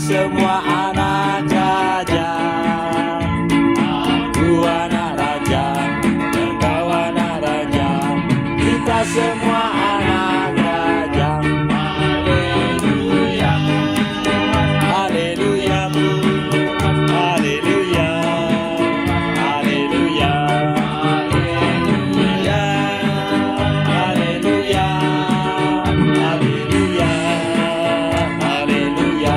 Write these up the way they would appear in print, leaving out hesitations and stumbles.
semua anak raja. Aku anak raja, engkau anak raja, kita semua anak raja. Haleluya, haleluya, haleluya, haleluya, haleluya, haleluya, haleluya, haleluya.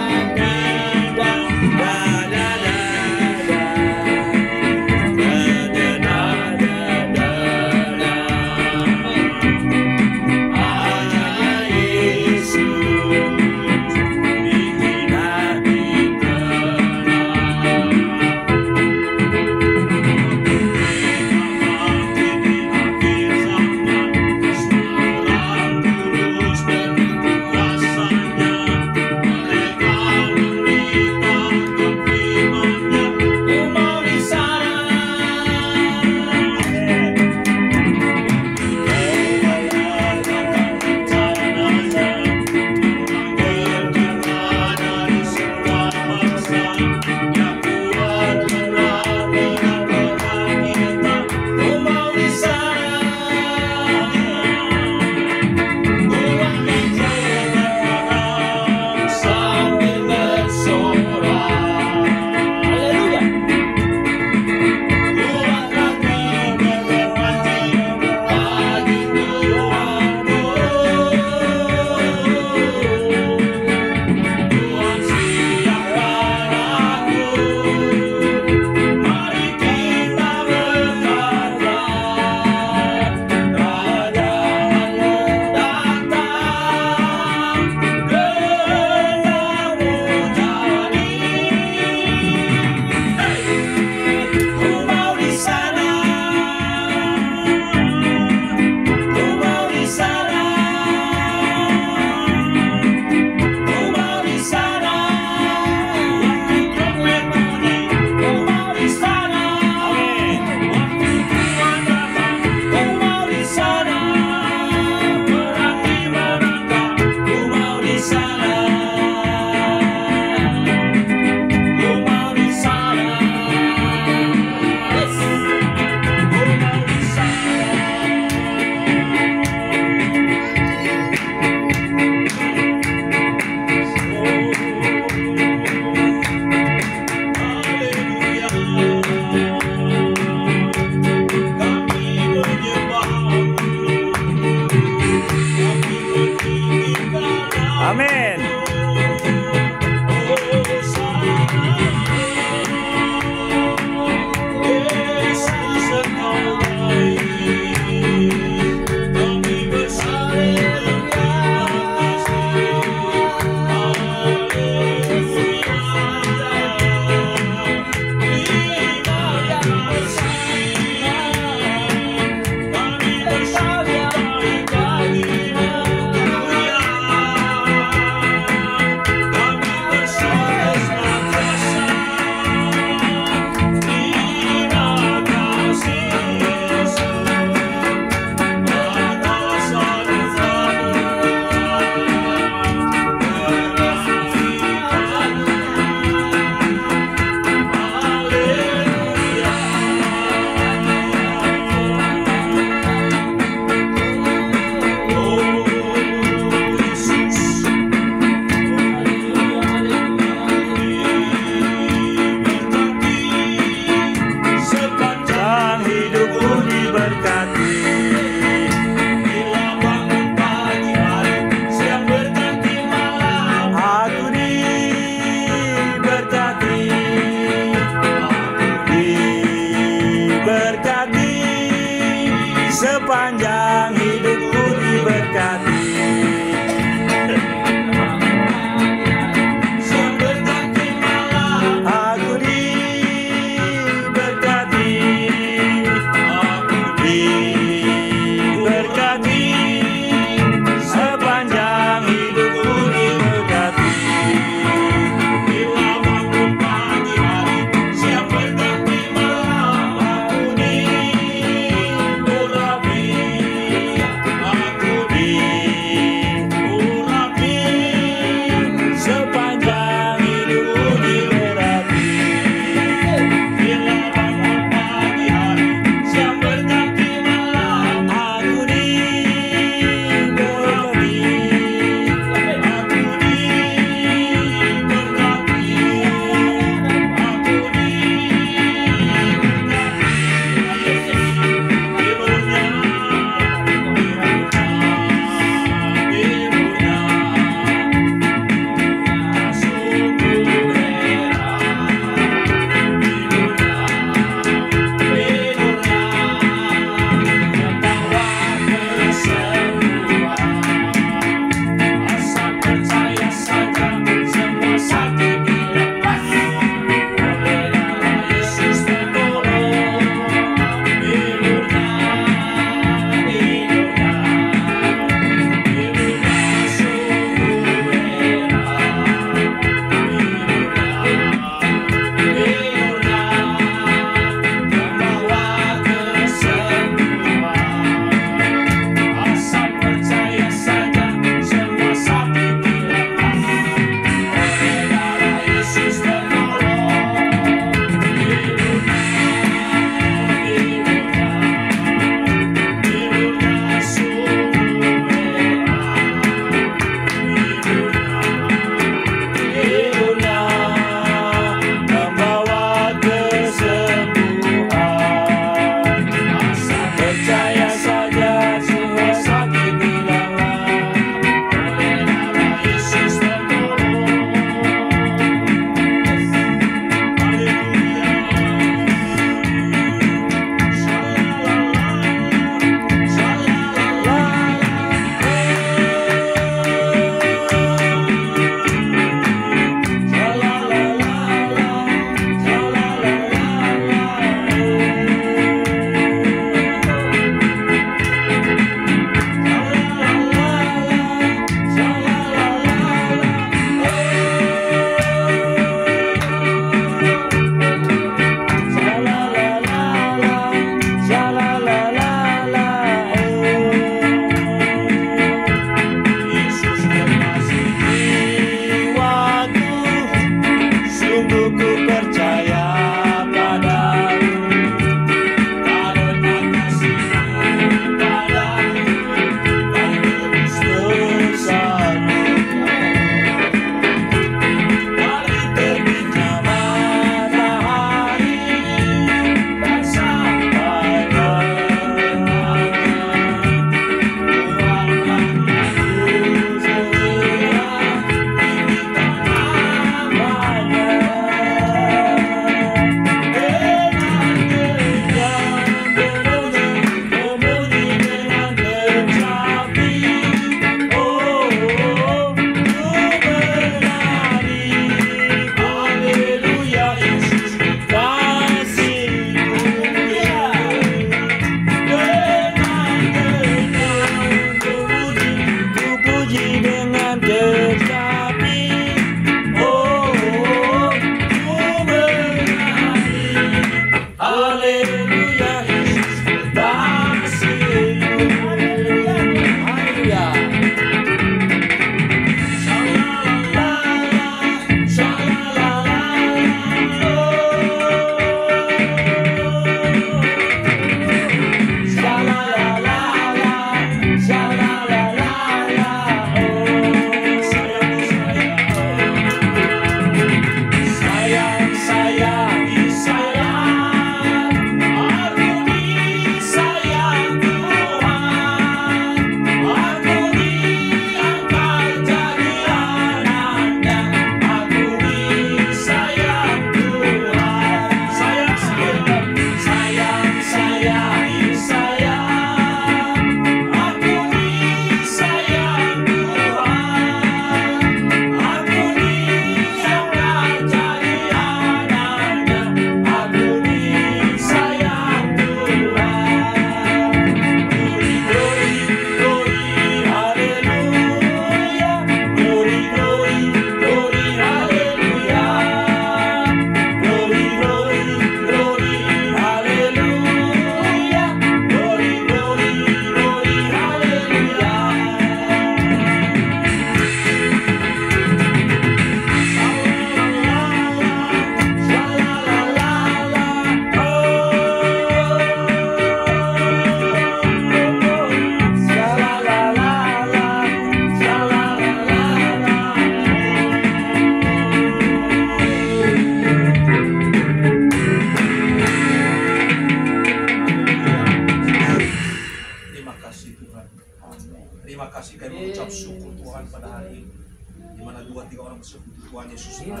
tiga orang bersekutu Tuhan Yesus hadir.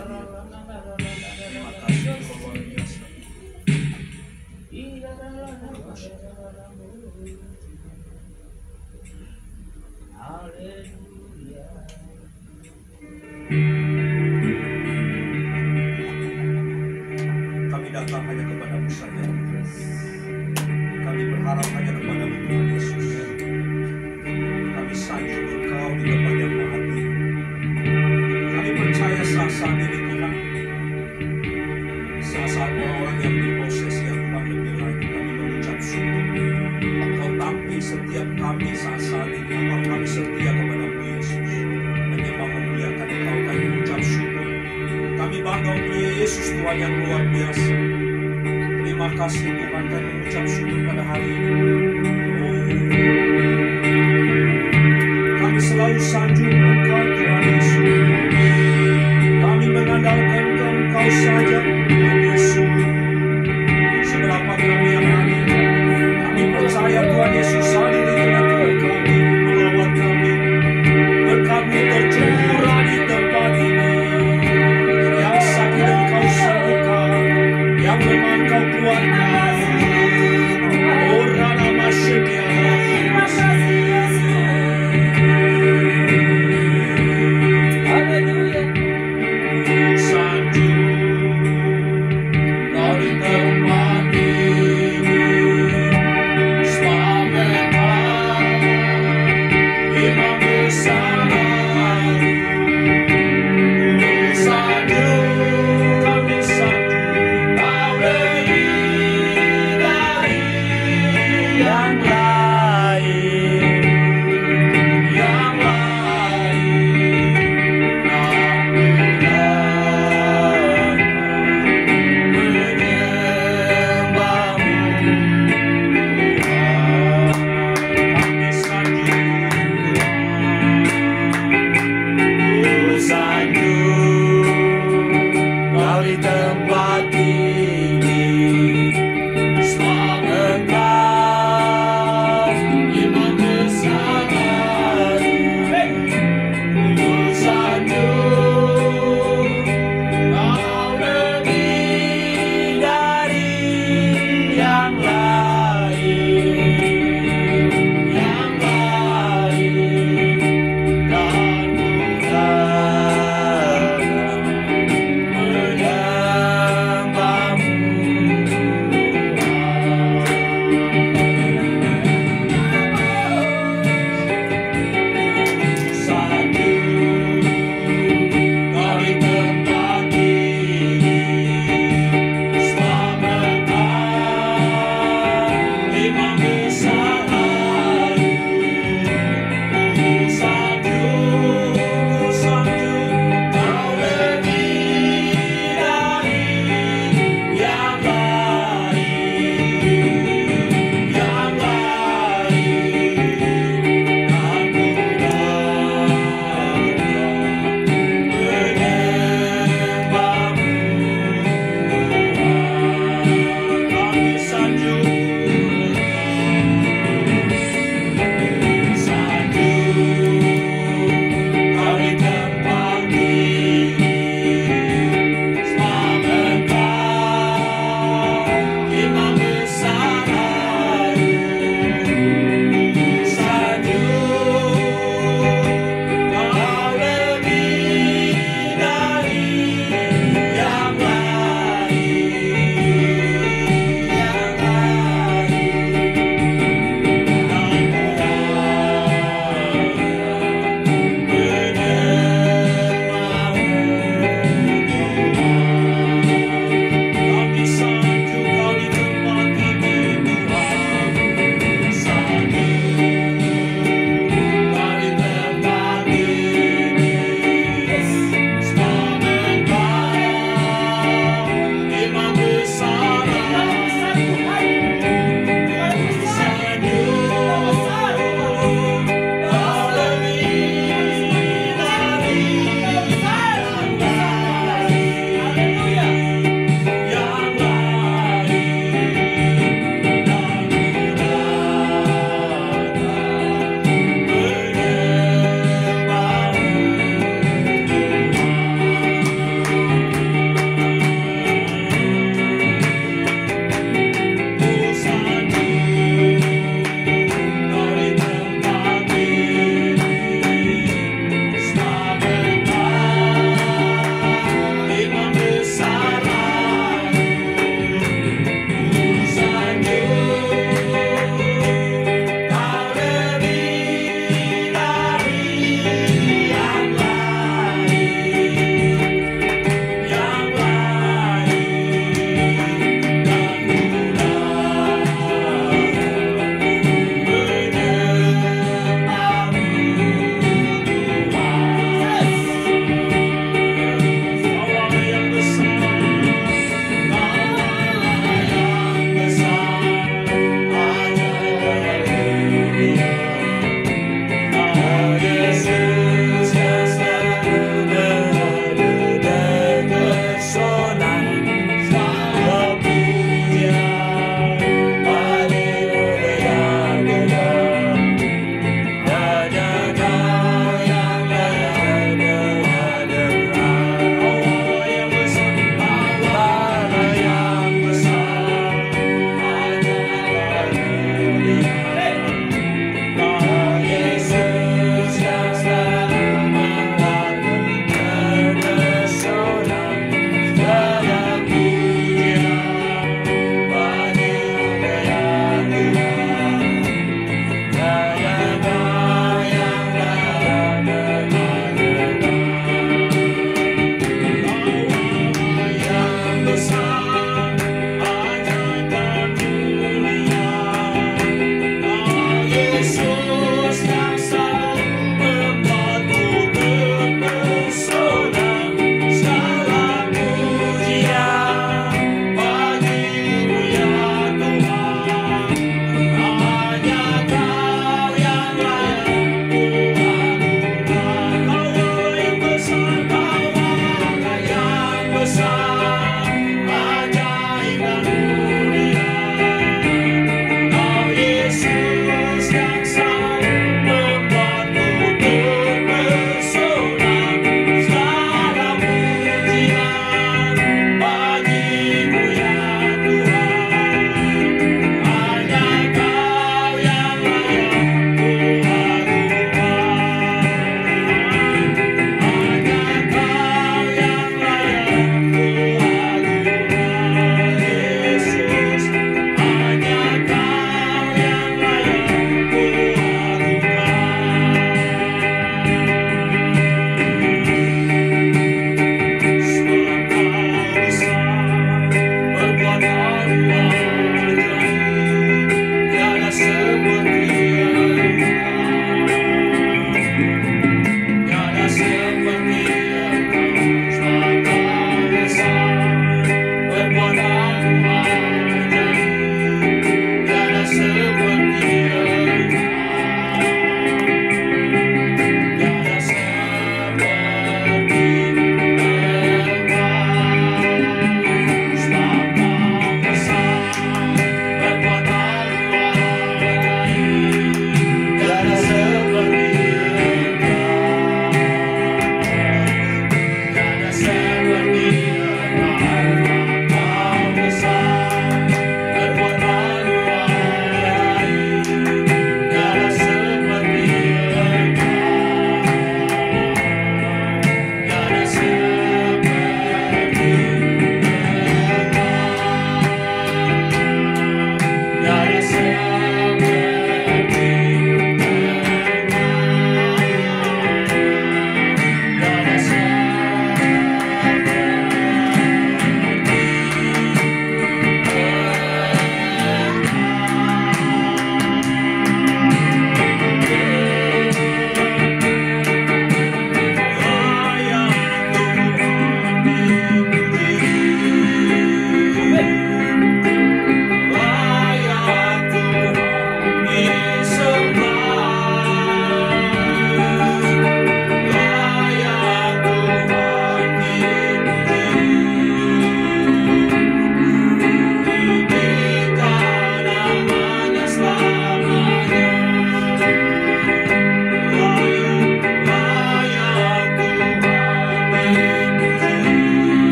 Terima kasih Engkau luar biasa. Kami datang hanya kepada-Mu saja. Kami berharap hanya kepada-Mu Tuhan Yesus. Kami sanjung Engkau di tempat yang maha tinggi. Kami percaya saat-saat ini Tuhan, saat-saat orang-orang yang diproses yang Tuhan lebih lagi, kami mengucap syukur. Engkau tampil setiap kami saat-saat ini. Engkau kami setia kepada-Mu Yesus. Menyembah memuliakan Engkau, kami mengucap syukur. Kami bangga punya Yesus Tuhan yang luar biasa. Terima kasih Tuhan, kami mengucap syukur pada hari ini. Kami selalu sanjung Engkau Tuhan Yesus. Kami mengandalkan Engkau saja Tuhan Yesus. Seberapa kami yang hadir, kami percaya Tuhan Yesus hadir di tengah-tengah kami, melawat kami. Berkat-Mu tercurah di tempat ini. Yang sakit Engkau sembuhkan, yang lemah Engkau kuatkan. Orang nama sedia.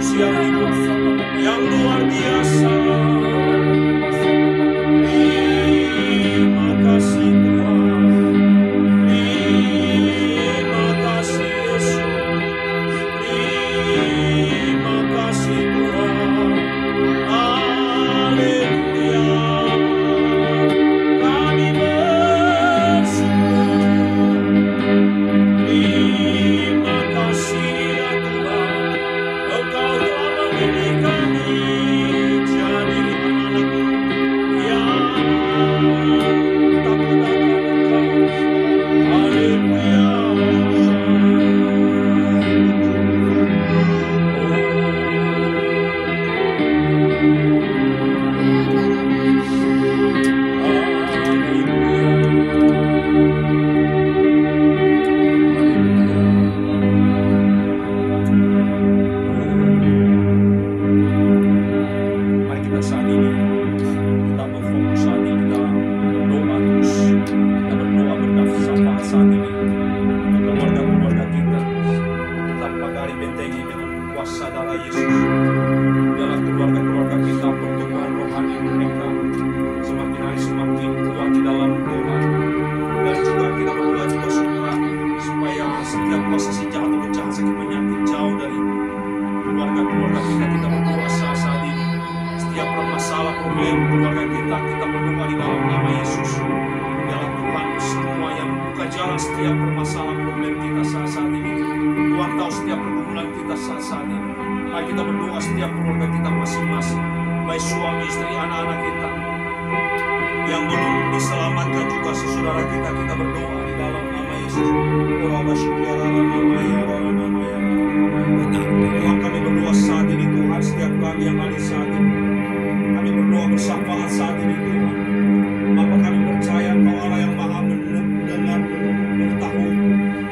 Yesus yang hidup, yang luar biasa. Terima kasih Tuhan, terima kasih Yesus, terima kasih Tuhan. Haleluya, kami bersyukur. Terima kasih ya Tuhan, Engkau telah memilih kami jadi anak-anakmu yang takut akan Engkau. Haleluya. Mari kita saat ini, kita berfokus saat ini, kita berdoa terus, kita berdoa berdasar saat ini untuk keluarga-keluarga kita. Kita pagari bentengi dengan kuasa darah Yesus. Biarlah keluarga-keluarga kita pertumbuhan rohani mereka semakin hari semakin kuat di dalam Tuhan. Dan juga kita berdoa juga supaya setiap kuasa si jahat atau jahat sakit penyakit jauh dari keluarga-keluarga kita. Kita berdoa saat ini. Setiap masalah problem keluarga kita berdoa di dalam nama Yesus. Biarlah Tuhan semua yang buka jalan setiap permasalahan problem kita saat ini. Tuhan tahu setiap pergumulan kita saat ini. Mari kita berdoa setiap keluarga kita masing-masing, baik suami, istri, anak-anak kita yang belum diselamatkan juga saudara kita berdoa di dalam nama Yesus. Tuhan, kami berdoa saat ini Tuhan, setiap kami yang ada saat ini, kami berdoa bersama saat ini Tuhan. Bapa, kami percaya Engkau Allah yang maha mendengar, mengetahui,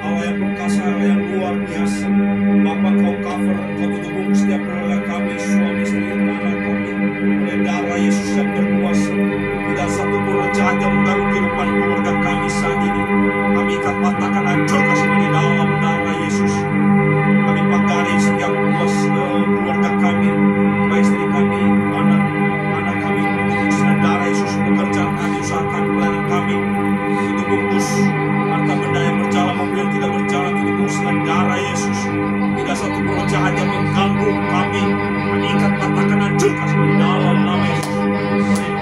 Allah yang perkasa, Allah yang luar biasa. Bapa, Kau cover, Kau tutup setiap keluarga kami, suami, istri, anak kami, oleh darah Yesus yang berkuasa. Tidak satu pun jahat yang mengganggu kehidupan keluarga kami saat ini. Kami ikat patahkan, hancurkan semua di dalam darah Yesus. Kami pagari setiap keluarga kami, baik istri kami, anak kami, dengan darah Yesus. Pekerjaan kami, usaha kami, pelayanan kami, itu bungkus harta benda yang berjalan maupun yang tidak berjalan, itu bungkus dengan darah Yesus. Tidak satu pun jahat yang mengganggu kami. Kami ikat patahkan, hancurkan semua di dalam nama Yesus.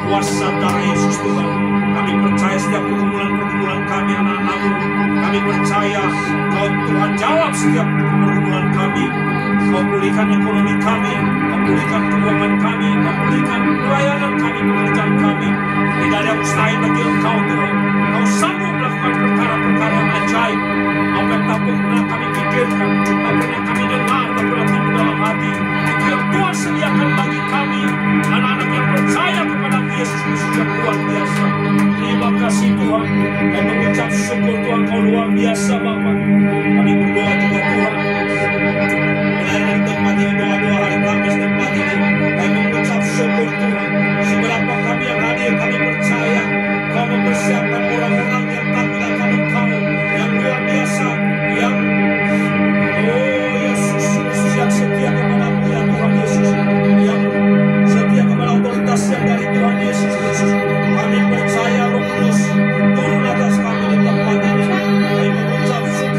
Kuasa darah Yesus Tuhan, kami percaya setiap pergumulan kami, anak-anakmu, kami percaya Kau Tuhan jawab setiap pergumulan kami. Kau pulihkan ekonomi kami, Kau pulihkan keuangan kami, Kau pulihkan pelayanan kami, pekerjaan kami. Tidak ada yang mustahil bagi Engkau Tuhan. Kau sanggup melakukan perkara-perkara yang ajaib. Apa yang tak pernah kami pikirkan, tak pernah kami dengar, tak pernah timbul dalam hati, itu yang Tuhan sediakan bagi kami, anak-anak yang percaya kepada Yesus Kristus yang luar biasa. Terima kasih Tuhan. Kami mengucap syukur Tuhan, Kau luar biasa Bapa. Kami berdoa juga Tuhan, mulai dari tempat ini, doa-doa hari Kamis tempat ini, kami mengucap syukur Tuhan. Seberapa kami yang hadir, kami percaya Kau mempersiapkan orang-orang yang takut akan Engkau, yang luar biasa, yang Yesus Kristus yang setia kepadamu ya Tuhan Yesus, yang setia kepada otoritas yang dari Tuhan Yesus Kristus. Kami percaya Roh Kudus turun atas kami di tempat ini. Kami mengucap syukur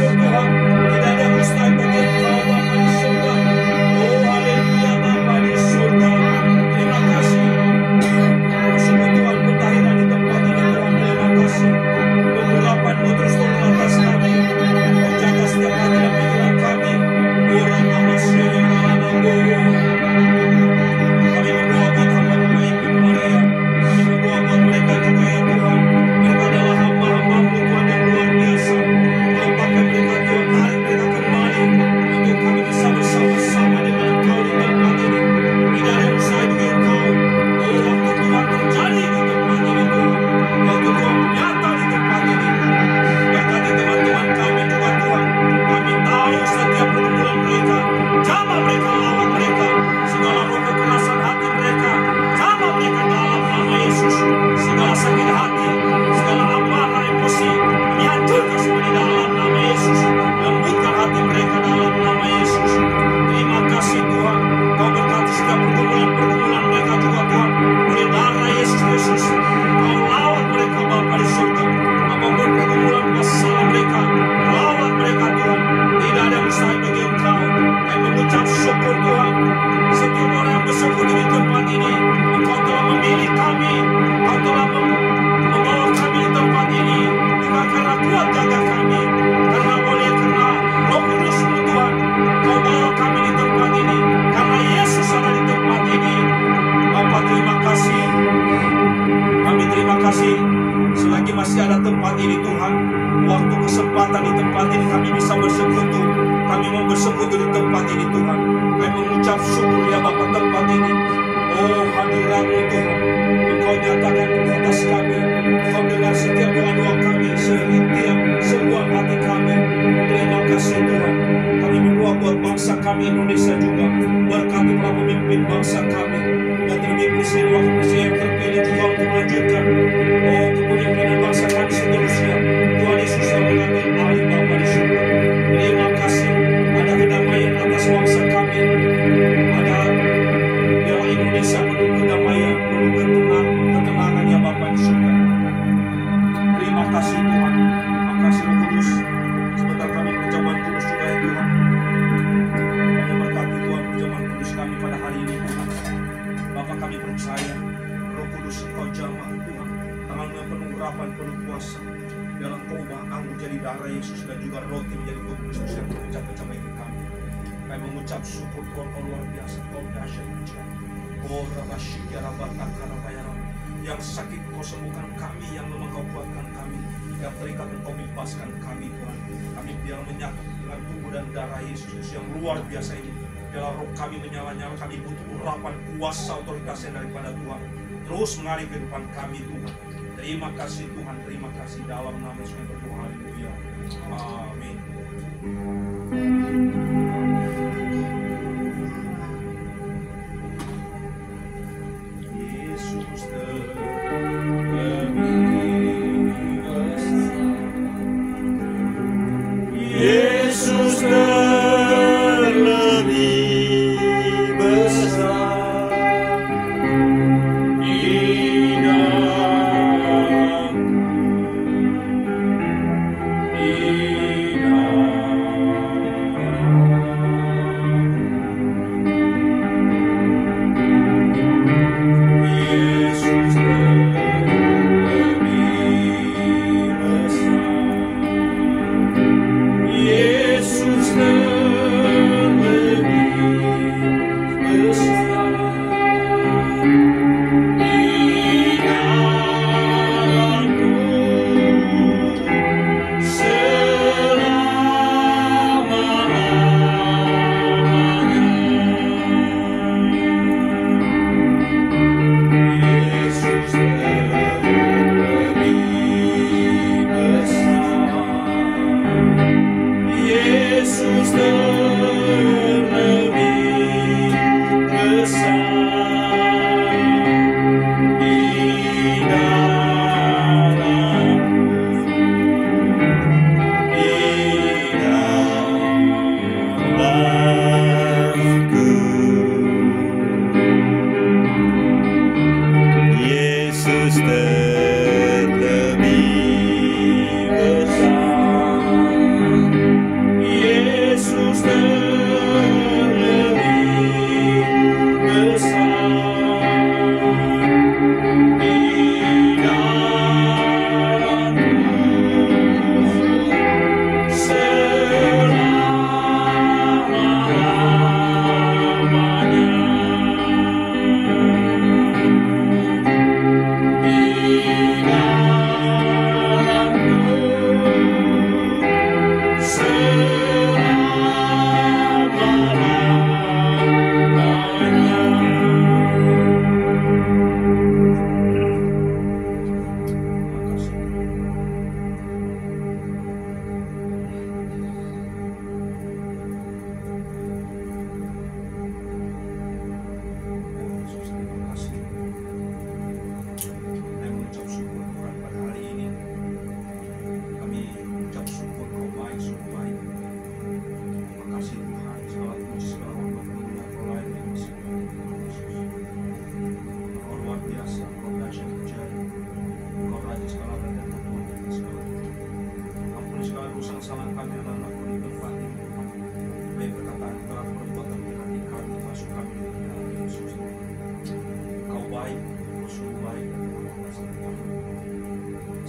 ini Tuhan. Kami mengucap syukur ya Bapa tempat ini. Oh hadirat-Mu Tuhan, Engkau nyatakan atas kami. Engkau dengar setiap doa-doa kami, setiap seruan hati kami. Terima kasih Tuhan. Kami berdoa buat bangsa kami Indonesia juga. Berkati para pemimpin bangsa kami. Dan terlebih presiden wakil presiden yang terpilih juga untuk melanjutkan kepemimpinan bangsa kami seterusnya. Tuhan Yesus yang mengambil alih Bapa di surga. Terima kasih. Ada kedamaian atas bangsa kami. Ada biarlah Indonesia penuh kedamaian, penuh ketenangan ya Bapa di surga. Terima kasih Tuhan. Terima kasih Roh Kudus. Sebentar kami perjamuan kudus juga ya Tuhan. Kami berkati Tuhan perjamuan kudus kami pada hari ini Tuhan. Bapa kami percaya Roh Kudus Engkau jamah Tuhan. Tangan-Mu penuh urapan, penuh kuasa. Dalam Engkau ubah anggur jadi darah Yesus dan juga roti menjadi tubuh Yesus yang mengucap-ucap bagi kami. Kami mengucap syukur Tuhan Kau luar biasa, Kau dahsyat Tuhan. Oh Rabasyik ya Rabataka Rabayara. Yang sakit Kau sembuhkan kami, yang lemah Kau kuatkan kami, yang terikat Engkau bebaskan kami Tuhan. Kami biar menyatu dengan tubuh dan darah Yesus yang luar biasa ini. Biarlah roh kami menyala-nyala, kami butuh urapan kuasa otoritasnya daripada Tuhan. Terus mengalir kehidupan kami Tuhan. Terima kasih Tuhan, terima kasih dalam nama Yesus yang berdoa. Haleluya. Amin. Yesus terlebih besar. Yesus terlebih besar.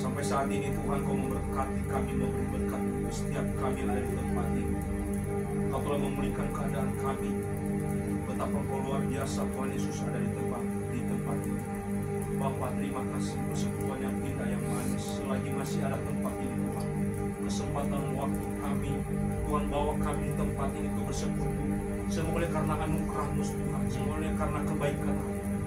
Sampai saat ini Tuhan Kau memberkati kami, memberi berkat setiap kami yang ada di tempat ini. Kau telah memulihkan keadaan kami. Betapa Kau luar biasa Tuhan Yesus ada di tempat ini. Bapa terima kasih persekutuan yang indah yang manis. Selagi masih ada tempat ini Tuhan, kesempatan waktu kami Tuhan bawa kami di tempat ini untuk bersekutu. Semua oleh karena anugerah-Mu Tuhan, semua oleh karena kebaikan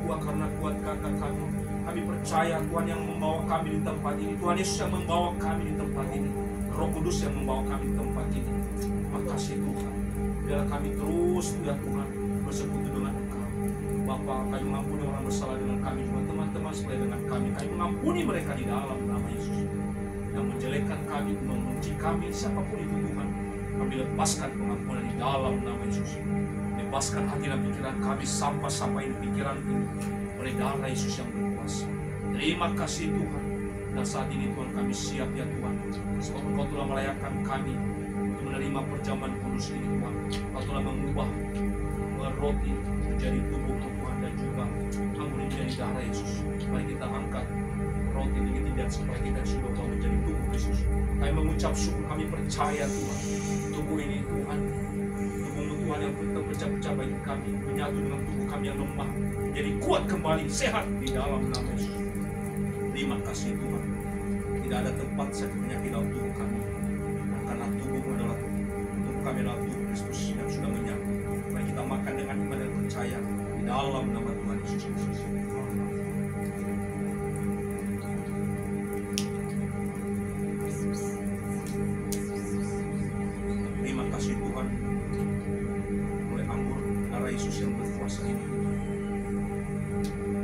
Tuhan, karena kuat kakak kami. Kami percaya Tuhan yang membawa kami di tempat ini. Tuhan Yesus yang membawa kami di tempat ini. Roh Kudus yang membawa kami di tempat ini. Makasih Tuhan. Biarlah kami terus ya Tuhan bersekutu dengan Engkau. Bapa, kami mengampuni orang bersalah dengan kami juga, teman-teman supaya dengan kami. Kami mengampuni mereka di dalam nama Yesus. Yang menjelekkan kami, membenci kami, siapapun itu Tuhan. Kami lepaskan pengampunan di dalam nama Yesus. Lepaskan hati dan pikiran kami, sampah-sampah ini pikiran ini oleh darah Yesus yang berkuasa. Terima kasih Tuhan. Dan saat ini Tuhan kami siap ya Tuhan. Sebab Engkau telah melayakkan kami untuk menerima perjamuan kudus ini Tuhan. Engkau telah mengubah roti menjadi tubuh Tuhan dan juga anggur menjadi darah Yesus. Mari kita angkat roti ini tidak supaya kita sudah tahu menjadi tubuh Yesus. Kami mengucap syukur, kami percaya Tuhan. Tubuh ini Tuhan, tubuh Tuhan yang terpecah-pecah bagi kami, menyatu dengan tubuh kami yang lemah, jadi kuat kembali, sehat di dalam nama Yesus. Terima kasih Tuhan. Tidak ada tempat sakit penyakit dalam tubuh kami, karena tubuh kami adalah tubuh Kristus yang sudah menyatu. Mari kita makan dengan iman dan percaya di dalam nama Tuhan Yesus Kristus. Terima kasih Tuhan oleh anggur darah Yesus yang berkuasa ini.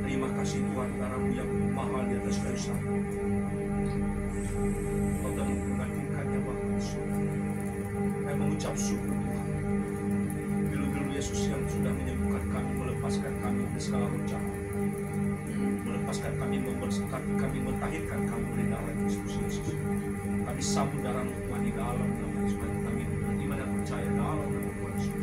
Terima kasih Tuhan, darah-Mu yang mahal di atas kayu salib. Kau telah menggantikannya bahkan surga. Kami mengucap syukur Tuhan. Bilu-bilu Yesus yang sudah menyembuhkan kami, melepaskan kami dari segala bencana, melepaskan kami, membersihkan kami, mentahirkan kami dari darah Kristus Yesus. Kami sambut darah-Mu Tuhan di dalam nama Yesus. Kami beriman dan percaya dalam nama Tuhan Yesus.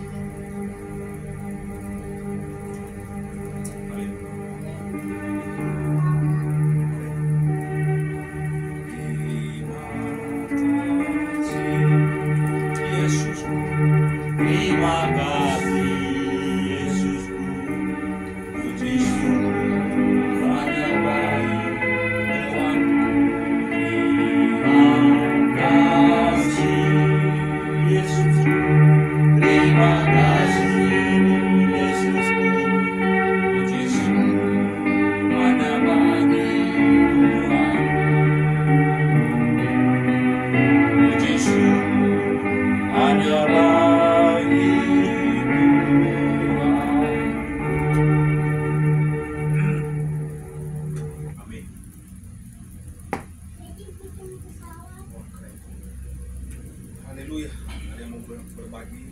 Haleluya. Ada yang mau berbagi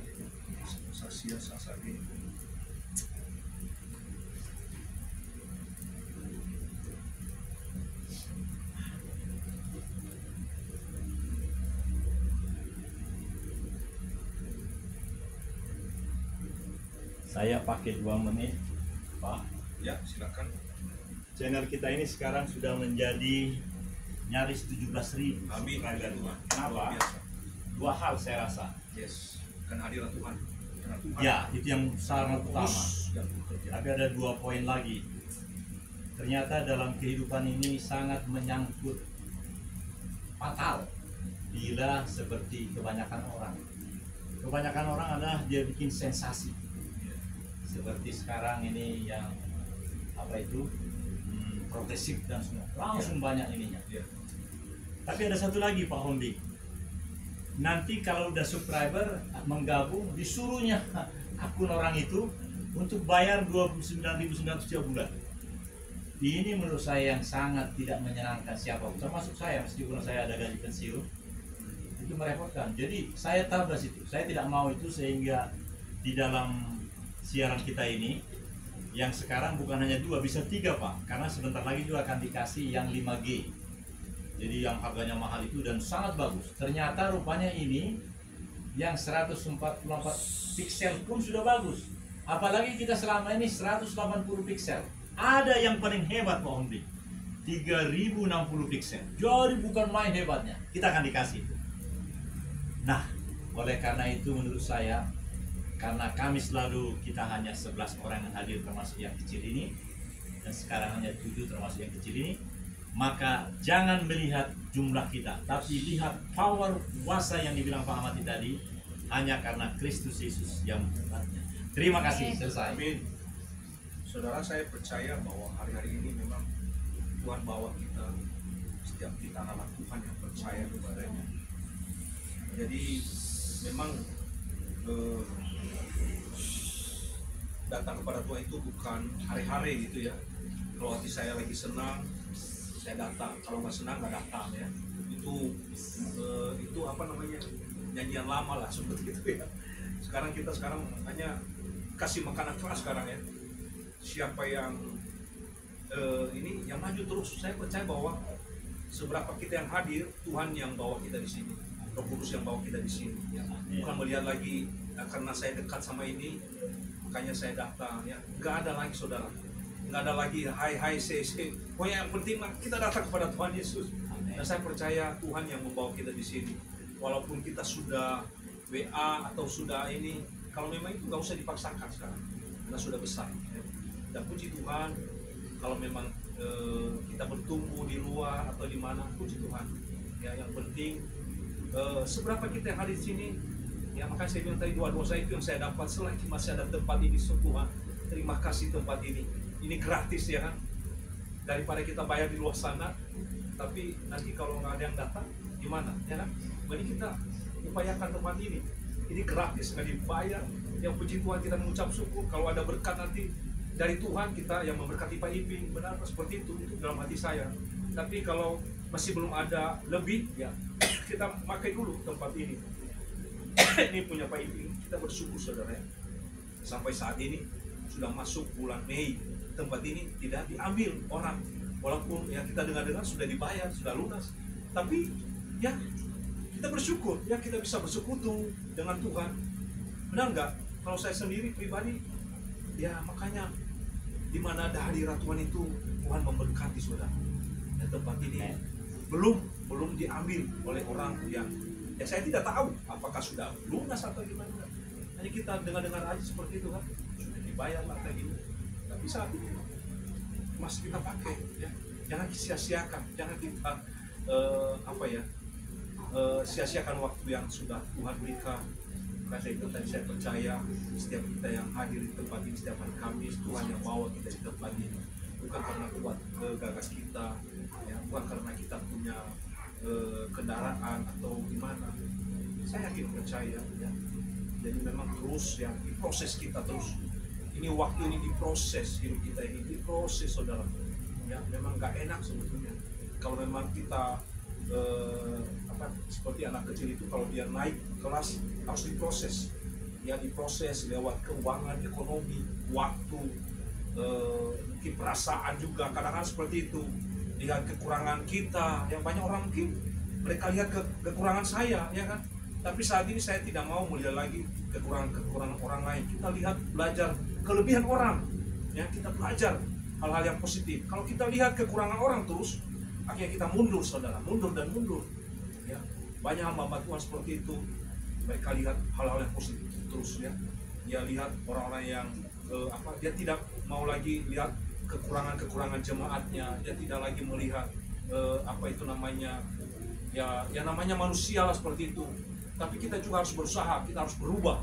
saksian saat ini? Saya pakai 2 menit, Pak. Ya, silakan. Channel kita ini sekarang sudah menjadi nyaris 17.000 Amin. subscriber. Tuhan. Kenapa? Luar biasa. 2 hal saya rasa. Yes. Kan hadirat Tuhan. Karena Tuhan Ya, itu yang sangat utama. terus yang bekerja. Tapi ada 2 poin lagi. Ternyata dalam kehidupan ini sangat menyangkut fatal bila seperti kebanyakan orang. Kebanyakan orang adalah dia bikin sensasi. Seperti sekarang ini yang apa itu progresif dan semua langsung banyak ininya. Ya. Tapi ada satu lagi Pak Hondi. Nanti kalau udah subscriber menggabung disuruhnya akun orang itu untuk bayar 29.900 setiap bulan. Ini menurut saya yang sangat tidak menyenangkan siapapun, termasuk saya meskipun saya ada gaji pensiun. Itu merepotkan. Jadi saya tahu dari situ. Saya tidak mau itu sehingga di dalam siaran kita ini yang sekarang bukan hanya 2, bisa 3 Pak, karena sebentar lagi juga akan dikasih yang 5G. Jadi yang harganya mahal itu dan sangat bagus. Ternyata rupanya ini yang 144 piksel pun sudah bagus. Apalagi kita selama ini 180 piksel. Ada yang paling hebat Pak Hondi, 3060 piksel. Jadi bukan main hebatnya. Kita akan dikasih itu. Nah, oleh karena itu menurut saya, karena kami selalu kita hanya 11 orang yang hadir termasuk yang kecil ini, dan sekarang hanya 7 termasuk yang kecil ini, maka jangan melihat jumlah kita, tapi lihat power kuasa yang dibilang Pak Amati tadi, hanya karena Kristus Yesus yang membuatnya. Terima kasih, selesai. Amin. Saudara, saya percaya bahwa hari-hari ini memang Tuhan bawa kita setiap kita anak Tuhan yang percaya kepadanya. Jadi memang datang kepada Tuhan itu bukan hari-hari gitu ya. Kalau hati saya lagi senang, saya datang. Kalau nggak senang, nggak datang ya. Itu apa namanya, nyanyian lama lah seperti itu ya. Sekarang kita hanya kasih makanan keras sekarang ya. Siapa yang ini yang maju terus. Saya percaya bahwa seberapa kita yang hadir, Tuhan yang bawa kita di sini, Roh Kudus yang bawa kita di sini. Ya. Bukan melihat lagi karena saya dekat sama ini, makanya saya datang. Ya, nggak ada lagi saudara, nggak ada lagi hai say. Pokoknya yang penting kita datang kepada Tuhan Yesus. Dan saya percaya Tuhan yang membawa kita di sini. Walaupun kita sudah WA atau sudah ini, kalau memang itu nggak usah dipaksakan sekarang, karena sudah besar. Ya. Dan puji Tuhan, kalau memang kita bertumbuh di luar atau di mana, puji Tuhan. Ya, yang penting seberapa kita yang hadir di sini. Ya, makanya saya bilang tadi doa-doa saya itu yang saya dapat selagi masih ada tempat ini. Tuhan, terima kasih tempat ini. Ini gratis ya kan. Daripada kita bayar di luar sana, tapi nanti kalau nggak ada yang datang, gimana? Ya kan? Jadi kita upayakan tempat ini. Ini gratis, nggak dibayar. Yang puji Tuhan kita mengucap syukur. Kalau ada berkat nanti dari Tuhan, kita yang memberkati Pak Iping, benar seperti itu dalam hati saya. Tapi kalau masih belum ada lebih, ya kita pakai dulu tempat ini. Ini punya Pak Iping, kita bersyukur saudara ya. Sampai saat ini sudah masuk bulan Mei, tempat ini tidak diambil orang. Walaupun ya kita dengar-dengar sudah dibayar, sudah lunas. Tapi ya kita bersyukur, ya kita bisa bersekutu dengan Tuhan. Benar nggak? Kalau saya sendiri pribadi, ya makanya di mana ada hadirat Tuhan itu, Tuhan memberkati saudara. Dan tempat ini belum diambil oleh orang yang ya saya tidak tahu apakah sudah lunas atau gimana. Hanya kita dengar-dengar aja seperti itu kan, sudah dibayar lah kayak gini. Tapi saat ini masih kita pakai, ya jangan sia-siakan, jangan kita sia-siakan waktu yang sudah Tuhan berikan. Karena itu tadi saya percaya setiap kita yang hadir di tempat ini setiap hari Kamis, Tuhan yang bawa kita di tempat ini. Bukan karena kuat gagas kita, ya, bukan karena kita punya kendaraan atau gimana. Saya yakin percaya, ya. Jadi memang terus yang diproses kita terus. Ini waktu ini diproses, hidup kita ini diproses saudara. Ya, memang gak enak sebetulnya. Kalau memang kita seperti anak kecil itu kalau dia naik kelas harus diproses, ya diproses lewat keuangan, ekonomi, waktu, mungkin perasaan juga kadang-kadang seperti itu. Lihat kekurangan kita, yang banyak orang mungkin mereka lihat kekurangan saya, ya kan. Tapi saat ini saya tidak mau melihat lagi kekurangan orang lain. Kita lihat belajar kelebihan orang, ya kita belajar hal-hal yang positif. Kalau kita lihat kekurangan orang terus, akhirnya kita mundur saudara, mundur dan mundur. Ya, banyak hamba Tuhan seperti itu. Mereka lihat hal-hal yang positif terus ya. Dia lihat orang-orang yang dia tidak mau lagi lihat kekurangan jemaatnya. Dia tidak lagi melihat ya namanya manusia lah seperti itu. Tapi kita juga harus berusaha, kita harus berubah.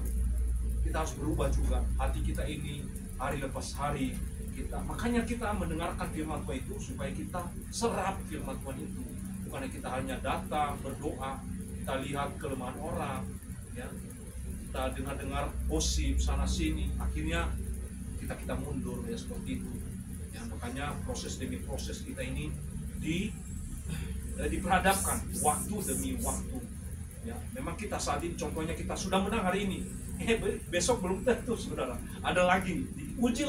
Kita harus berubah juga. Hati kita ini hari lepas hari makanya kita mendengarkan firman Tuhan itu supaya kita serap firman Tuhan itu. Bukan kita hanya datang berdoa, kita lihat kelemahan orang, ya, kita dengar gosip sana sini, akhirnya kita mundur ya seperti itu. Ya, makanya proses demi proses kita ini diperhadapkan waktu demi waktu. Ya, memang kita saat ini contohnya kita sudah menang hari ini. Besok belum tentu saudara. Ada lagi, diuji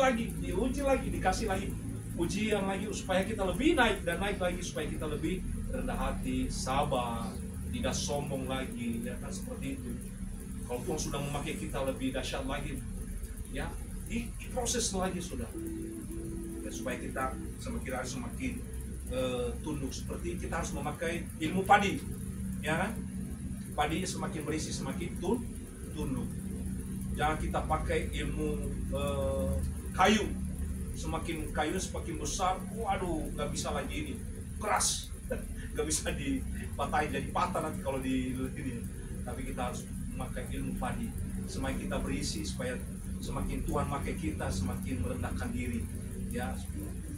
lagi, dikasih lagi ujian lagi supaya kita lebih naik dan naik lagi supaya kita lebih rendah hati, sabar, tidak sombong lagi, ya kan seperti itu. Kalau Tuhan sudah memakai kita lebih dahsyat lagi, ya diproses lagi sudah. Ya, supaya kita semakin tunduk seperti kita harus memakai ilmu padi, ya kan? Padinya semakin berisi semakin tunduk. Jangan kita pakai ilmu kayu. Semakin kayu semakin besar, waduh, nggak bisa lagi ini, keras, nggak bisa dipatahin jadi patah nanti kalau di ini. Tapi kita harus memakai ilmu padi. Semakin kita berisi supaya semakin Tuhan pakai kita, semakin merendahkan diri, ya,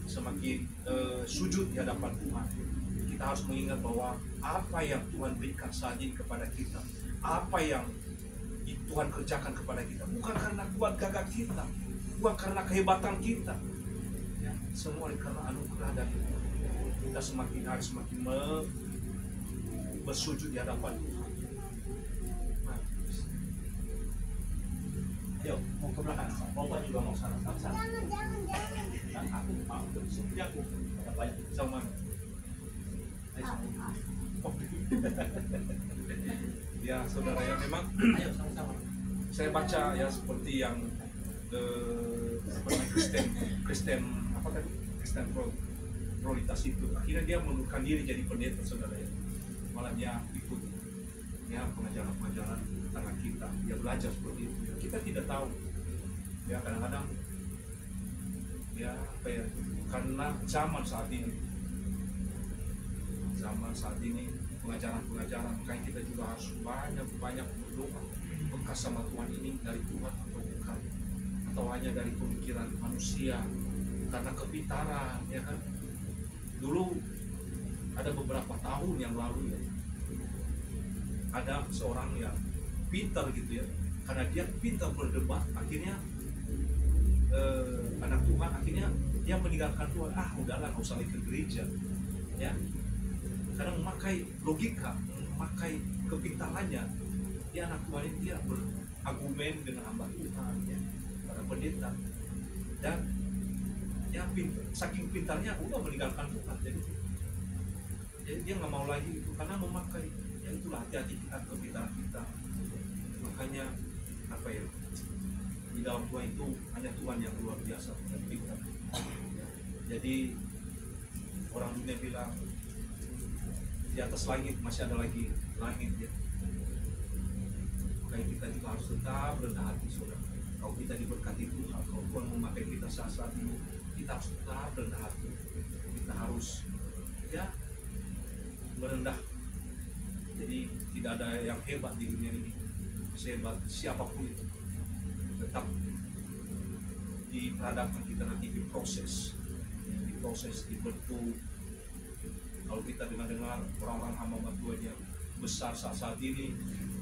semakin sujud di hadapan Tuhan. Kita harus mengingat bahwa apa yang Tuhan berikan saat ini kepada kita, apa yang Tuhan kerjakan kepada kita, bukan karena kuat gagah kita, bukan karena kehebatan kita, ya, semua karena anugerah dari Tuhan. Kita semakin harus semakin bersujud di hadapan Tuhan. Nah, Ayo, mau ke belakang. Bapak juga mau sana. Dan aku mau seperti aku. Ada banyak. sama ya saudara, ya memang Ayo sama-sama. saya baca ya seperti yang Kristen prioritas itu, akhirnya dia mengundurkan diri jadi pendeta, saudara, ya. Malah dia ikut ya pengajaran tentang kita, dia belajar seperti itu. Kita tidak tahu ya, kadang-kadang ya apa ya, karena zaman saat ini pengajaran, makanya kita juga harus banyak berdoa, bekas sama Tuhan ini dari Tuhan atau bukan, atau hanya dari pemikiran manusia karena kepintaran, ya kan. Dulu ada beberapa tahun yang lalu ya, ada seorang yang pintar gitu ya, karena dia pintar berdebat, akhirnya anak Tuhan akhirnya dia meninggalkan Tuhan. Udahlah, nggak usah lagi ke gereja, ya. Karena memakai logika, memakai kepintarannya, dia anak Tuhan ini dia berargumen dengan hamba Tuhan, ya, para pendeta, dan ya saking pintarnya udah meninggalkan Tuhan. Jadi dia nggak mau lagi itu karena memakai, ya itulah hati-hati kita, kepintaran kita. Makanya apa ya, di dalam Tuhan itu hanya Tuhan yang luar biasa dan pintar, ya. Jadi orang dunia bilang di atas langit masih ada lagi langit, ya. Makanya kita juga harus tetap rendah hati, saudara. Kalau kita diberkati Tuhan, kalau Tuhan memakai kita saat ini, kita harus tetap rendah hati. Kita harus ya merendah. Jadi tidak ada yang hebat di dunia ini, sehebat siapapun itu, tetap diperhadapkan kita nanti diproses, dibentuk. Kalau kita dengar orang-orang hamba Tuhan yang besar saat ini,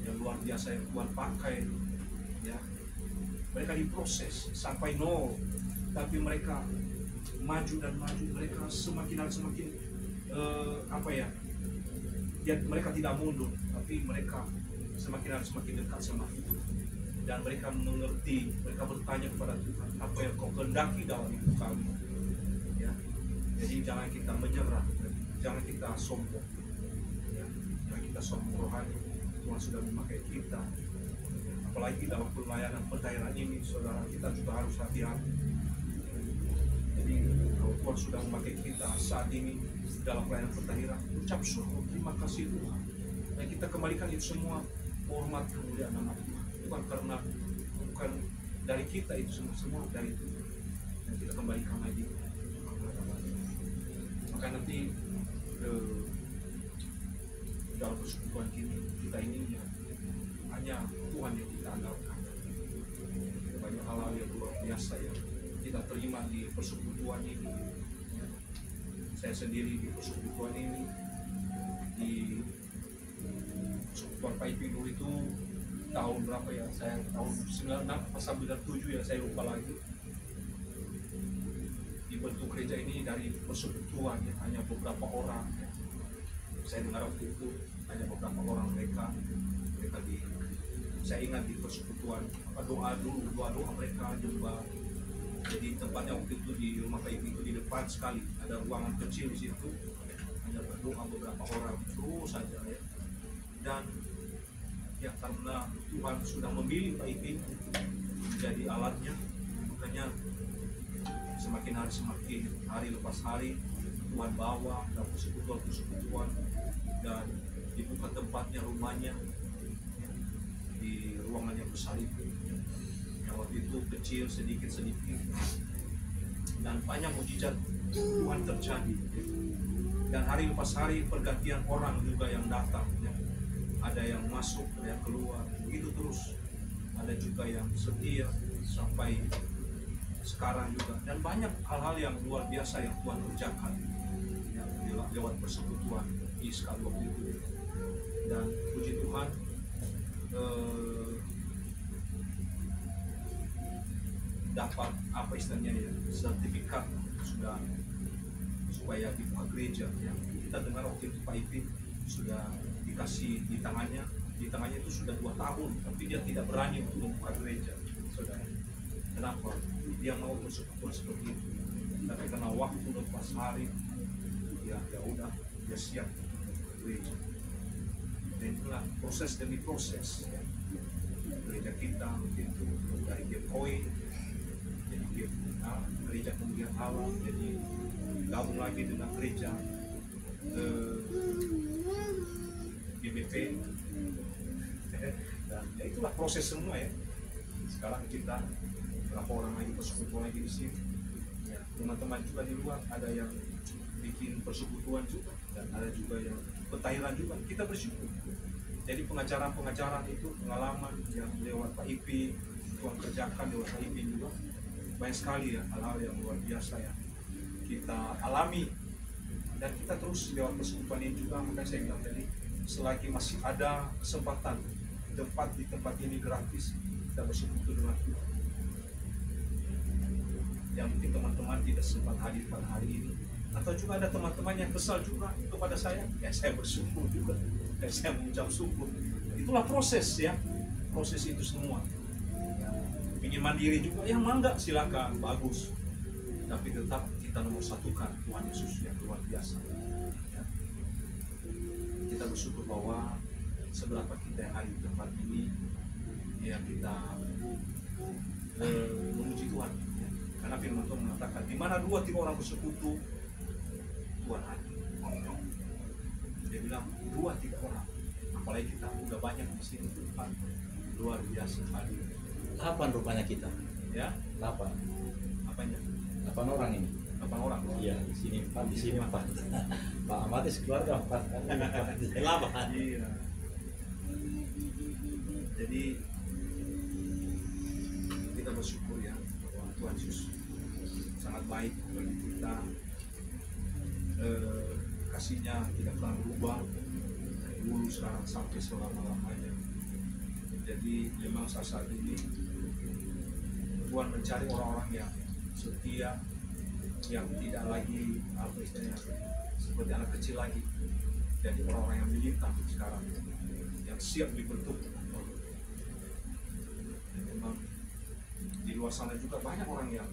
yang luar biasa yang Tuhan pakai, ya, mereka diproses sampai nol, tapi mereka maju dan maju, mereka semakin apa ya, mereka tidak mundur, tapi mereka semakin dekat sama Tuhan, dan mereka mengerti, mereka bertanya kepada Tuhan, apa yang Kau kehendaki dalam hidup kami, ya. Jadi jangan kita menyerah, jangan kita sombong, ya. Jangan kita sombong rohani. Tuhan sudah memakai kita, apalagi dalam pelayanan pentahiran ini, saudara, kita juga harus hati-hati. Jadi kalau Tuhan sudah memakai kita saat ini dalam pelayanan pentahiran, ucap syukur, terima kasih Tuhan, dan kita kembalikan itu semua hormat kemuliaan nama Tuhan, bukan dari kita, itu semua dari Tuhan, dan kita kembalikan lagi. Maka nanti dalam persekutuan kita ini hanya Tuhan yang kita andalkan. Banyak hal-hal yang luar biasa yang kita terima di persekutuan ini. Saya sendiri di persekutuan ini, di persekutuan Pak Ipinur itu tahun berapa ya? Saya tahun 96 atau 97 ya, saya lupa lagi. Dibentuk gereja ini dari persekutuan ya, hanya beberapa orang. Ya. Saya dengar waktu itu hanya beberapa orang mereka saya ingat di persekutuan doa mereka jumpa. Jadi tempatnya waktu itu di rumah Pak itu di depan sekali, ada ruangan kecil di situ, hanya berdoa beberapa orang terus saja, ya. Dan ya karena Tuhan sudah memilih Pak Ipi menjadi alatnya, makanya semakin hari lepas hari Tuhan bawa dalam persekutuan dan dibuka tempatnya, rumahnya, di ruangan yang besar itu. Yang waktu itu kecil sedikit dan banyak mujizat Tuhan terjadi, dan hari lepas hari pergantian orang juga yang datang, ya. Ada yang masuk, ada yang keluar, begitu terus. Ada juga yang setia, sampai sekarang juga, dan banyak hal-hal yang luar biasa yang Tuhan kerjakan ya, lewat persekutuan ISKA waktu itu. Dan puji Tuhan, dapat apa istilahnya ya, sertifikat sudah supaya dibuka gereja ya. Kita dengar waktu itu Pak Ipin sudah dikasih di tangannya itu sudah 2 tahun, tapi dia tidak berani untuk membuka gereja, saudara. Kenapa? Dia mau persekutuan seperti itu, tapi karena waktu udah pas hari, ya udah, dia siap untuk gereja. Dan itulah proses demi proses ya. Gereja kita itu dari Gekoi, jadi gereja kemudian Allah, jadi gabung lagi dengan gereja GBP. Dan ya itulah proses semua ya. Sekarang kita berapa orang lagi persekutuan lagi di sini ya, teman-teman juga di luar ada yang bikin persekutuan juga, dan ada juga yang pentahiran juga. Kita bersyukur. Jadi pengacara itu pengalaman yang lewat Pak Ipi, Tuhan kerjakan lewat Pak Ipi juga banyak sekali ya, hal-hal yang luar biasa ya kita alami, dan kita terus lewat persekutuan ini juga. Makanya saya bilang tadi, selagi masih ada kesempatan di tempat ini gratis, kita bersekutu dengan Tuhan. Yang mungkin teman-teman tidak sempat hadir pada hari ini, atau juga ada teman-teman yang kesal juga kepada saya, ya saya bersyukur juga, dan saya mengucap syukur. Itulah proses ya, proses itu semua ya. Ingin mandiri juga, ya mangga silakan, bagus, tapi tetap kita nomor satukan Tuhan Yesus yang luar biasa ya. Kita bersyukur bahwa seberapa kita yang ada di tempat ini ya, kita memuji Tuhan ya. Karena firman Tuhan mengatakan, di mana 2-3 orang bersekutu, Tuhan ada. Dia bilang 2-3 orang, apalagi kita udah banyak di sini, Tuhan luar biasa hadir. 8 rupanya kita Ya, 8 apanya? 8 orang ini. 8 orang. Iya, di sini 4, di sini 4. Pak Amatis keluarga 4 kan. 8. Iya. Jadi kita bersyukur ya bahwa Tuhan Yesus sangat baik bagi kita. Kasihnya tidak pernah berubah dari dulu, sekarang, sampai selama-lamanya. Jadi memang saat ini Tuhan mencari orang-orang yang setia, yang tidak lagi apa istilahnya seperti anak kecil lagi. Jadi orang-orang yang militan sekarang, yang siap dibentuk. Dan memang di luar sana juga banyak orang yang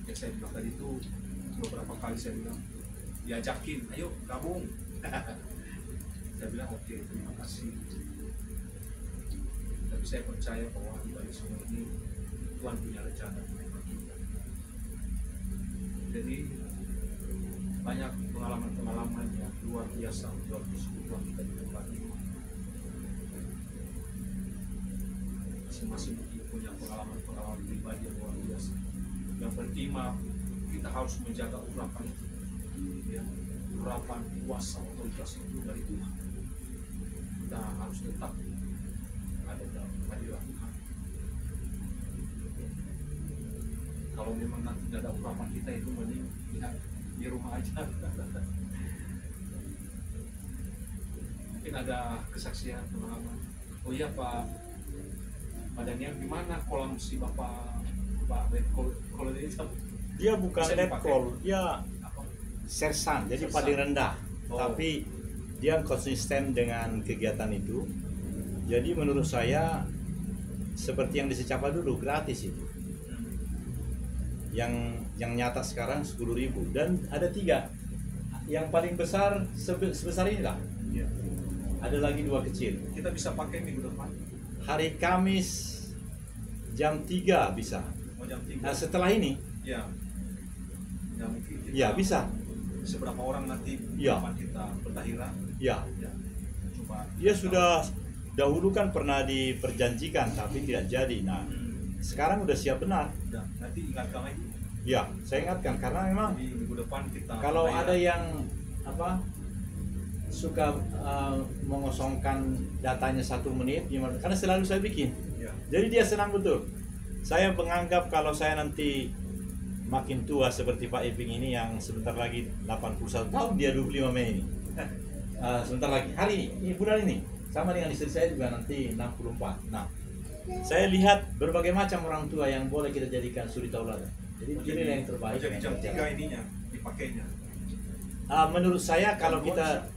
yang saya bilang tadi itu, beberapa kali saya bilang diajakin, ayo gabung. Saya bilang oke, terima kasih. Tapi saya percaya bahwa di balik semua ini Tuhan punya rencana untuk kita. Jadi banyak pengalaman-pengalaman yang luar biasa luar persekutuan kita di tempat ini. Masing-masing punya pengalaman-pengalaman pribadi yang luar biasa. Yang pertama, kita harus menjaga urapan itu, ya, urapan kuasa otoritas itu dari Tuhan. Kita harus tetap ada dalam hadirat Tuhan. Kalau memang nanti tidak ada urapan kita, itu mending ya, di rumah aja. Mungkin ada kesaksian pengalaman. Oh iya Pak Daniel, gimana kolam si Bapak kalau ini Dia bukan bisa letkol, dipakai? dia apa? sersan, jadi Sersan. paling rendah. Oh. Tapi dia konsisten dengan kegiatan itu. Jadi menurut saya seperti yang di Secapa dulu, gratis itu. Yang nyata sekarang 10.000, dan ada 3. Yang paling besar sebesar inilah. Ya. Ada lagi 2 kecil. Kita bisa pakai minggu depan. Hari Kamis jam 3 bisa. Mau jam 3. Nah setelah ini, Ya. Ya mungkin kita ya bisa. seberapa orang nanti Ya. depan kita pentahiran. Ya, Ya. Coba. dia sudah dahulu kan pernah diperjanjikan tapi tidak jadi. Nah sekarang udah siap benar. Dan nanti ingatkan lagi. Ya, saya ingatkan karena memang Jadi minggu depan kita kalau pentahiran. ada yang apa suka mengosongkan datanya 1 menit, karena selalu saya bikin. Ya. Jadi dia senang betul. Saya menganggap kalau saya nanti makin tua seperti Pak Iping ini yang sebentar lagi 81 tahun, dia 25 Mei ini. Sebentar lagi, hari ini bulan ini. Sama dengan istri saya juga nanti 64. Nah, saya lihat berbagai macam orang tua yang boleh kita jadikan suri tauladan. Jadi pilih yang terbaik. Jadi jam 3 ininya dipakainya. Menurut saya kalau kita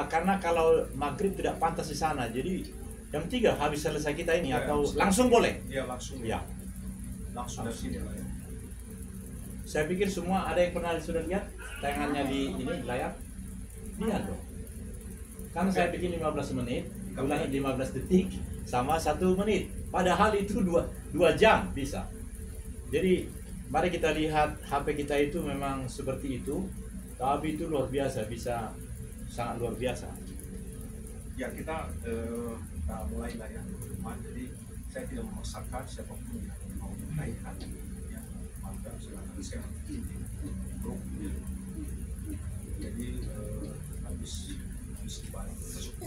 karena kalau maghrib tidak pantas di sana, jadi jam 3 habis selesai kita ini Ya, atau ya. langsung boleh. Iya langsung. Ya. Langsung dari sini lah ya. Saya pikir semua ada yang pernah sudah lihat tayangannya di ini layar. Lihat dong. Kan saya bikin 15 menit, ulangi 15 detik sama 1 menit. Padahal itu 2 jam bisa. Jadi mari kita lihat HP kita itu memang seperti itu, tapi itu luar biasa, bisa sangat luar biasa. Ya kita mulai lah ya. Jadi saya tidak memaksakan siapapun yang mau menaikkan ya, maka silakan saya grup. Jadi habis dibalik.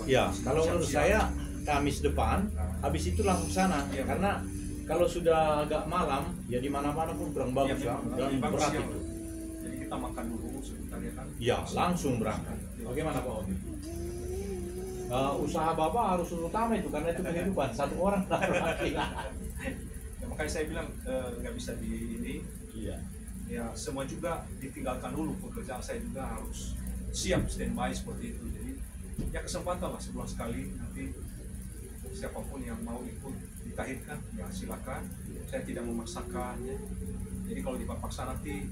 Ya, kalau menurut saya Kamis depan, habis itu langsung sana. Iya. Karena kalau sudah agak malam, ya di mana-mana pun kurang bagus ya, dan bagus berat ya. itu. Jadi kita makan dulu sebentar ya kan. Ya, langsung berangkat. Bagaimana Pak Odi? Usaha Bapak harus utama itu, karena itu kehidupan. Satu orang laki. Ya, makanya saya bilang nggak bisa di ini. Iya. Ya semua juga ditinggalkan dulu, pekerjaan saya juga harus siap standby seperti itu. Jadi ya kesempatan lah sebulan sekali, nanti siapapun yang mau ikut ditahirkan ya silakan. Saya tidak memaksakan ya. Jadi kalau dipaksa nanti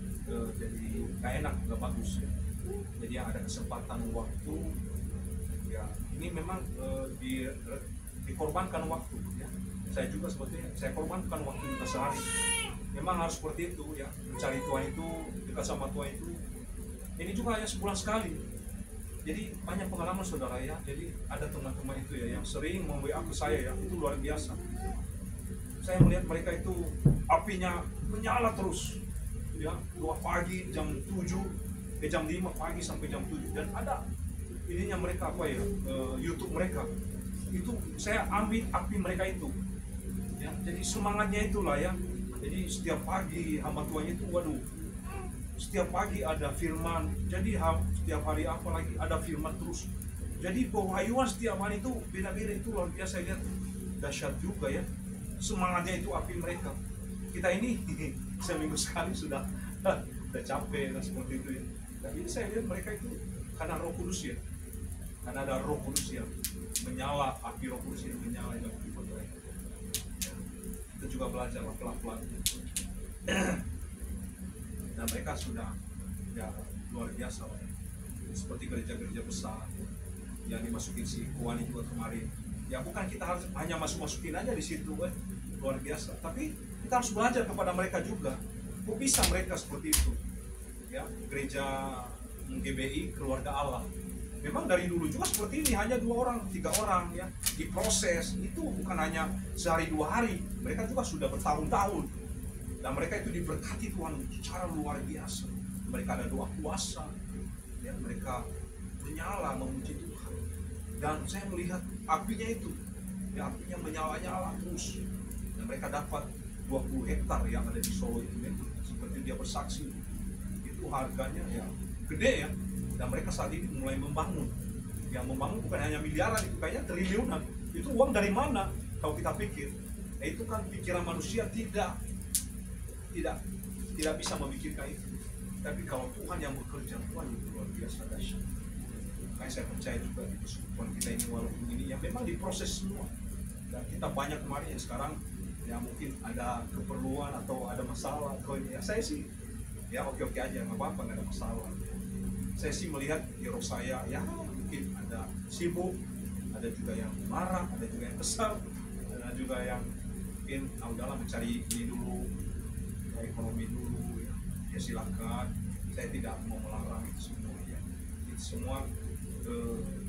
jadi nggak enak, nggak bagus ya. Jadi ada kesempatan waktu ya, ini memang dikorbankan waktu ya. Saya juga sebetulnya saya korbankan waktu kita sehari. Memang harus seperti itu ya, mencari Tuhan itu, dekat sama Tuhan itu. Ini juga hanya sebulan sekali. Jadi banyak pengalaman saudara ya. Jadi ada teman-teman itu ya yang sering membawa ke saya ya, itu luar biasa. Saya melihat mereka itu apinya menyala terus. Ya, 2 pagi jam 7, jam 5 pagi sampai jam 7, dan ada ininya mereka apa ya, YouTube mereka. Itu saya ambil api mereka itu. Ya, jadi semangatnya itulah ya. Jadi setiap pagi hamba Tuhan itu, waduh, setiap pagi ada firman. Jadi setiap hari apa lagi ada firman terus. Jadi pewahyuan setiap hari itu beda-beda, itu luar biasa lihat, dahsyat juga ya. Semangatnya itu api mereka. Kita ini seminggu sekali sudah capek dan seperti itu ya. Tapi saya lihat mereka itu karena Roh Kudus ya. Karena ada Roh Kudus ya, menyala, api Roh Kudus yang menyala dalam hidup mereka. Kita juga belajar pelan-pelan. Dan mereka sudah ya luar biasa ya. Seperti gereja-gereja besar yang dimasukin si Kuani juga kemarin. Ya bukan kita harus hanya masukin aja di situ luar biasa, tapi kita harus belajar kepada mereka juga. Kok bisa mereka seperti itu? Ya, gereja GBI Keluarga Allah. Memang dari dulu juga seperti ini, hanya 2 orang, 3 orang ya. Diproses itu bukan hanya sehari 2 hari, mereka juga sudah bertahun-tahun. Dan mereka itu diberkati Tuhan secara luar biasa. Mereka ada doa puasa, ya, mereka menyala memuji Tuhan. Dan saya melihat apinya itu, ya, apinya menyala-nyala terus. Dan mereka dapat 20 hektar yang ada di Solo itu, ya. Seperti dia bersaksi, itu harganya ya gede ya. Dan mereka saat ini mulai membangun. Yang membangun bukan hanya miliaran, itu kayaknya triliunan. Itu uang dari mana kalau kita pikir? Nah, itu kan pikiran manusia tidak bisa memikirkan itu. Tapi kalau Tuhan yang bekerja, Tuhan itu luar biasa dahsyat. Makanya saya percaya juga di persekutuan kita ini, walaupun ini yang memang diproses semua. Dan kita banyak kemarin yang sekarang ya mungkin ada keperluan atau ada masalah atau ya saya sih ya oke-oke aja, nggak apa-apa, nggak ada masalah. Saya sih melihat di roh saya ya mungkin ada sibuk, ada juga yang marah, ada juga yang kesal, ada juga yang mungkin udahlah mencari ini dulu, ekonomi dulu ya. Ya silakan, saya tidak mau melarang itu semua ya. Itu semua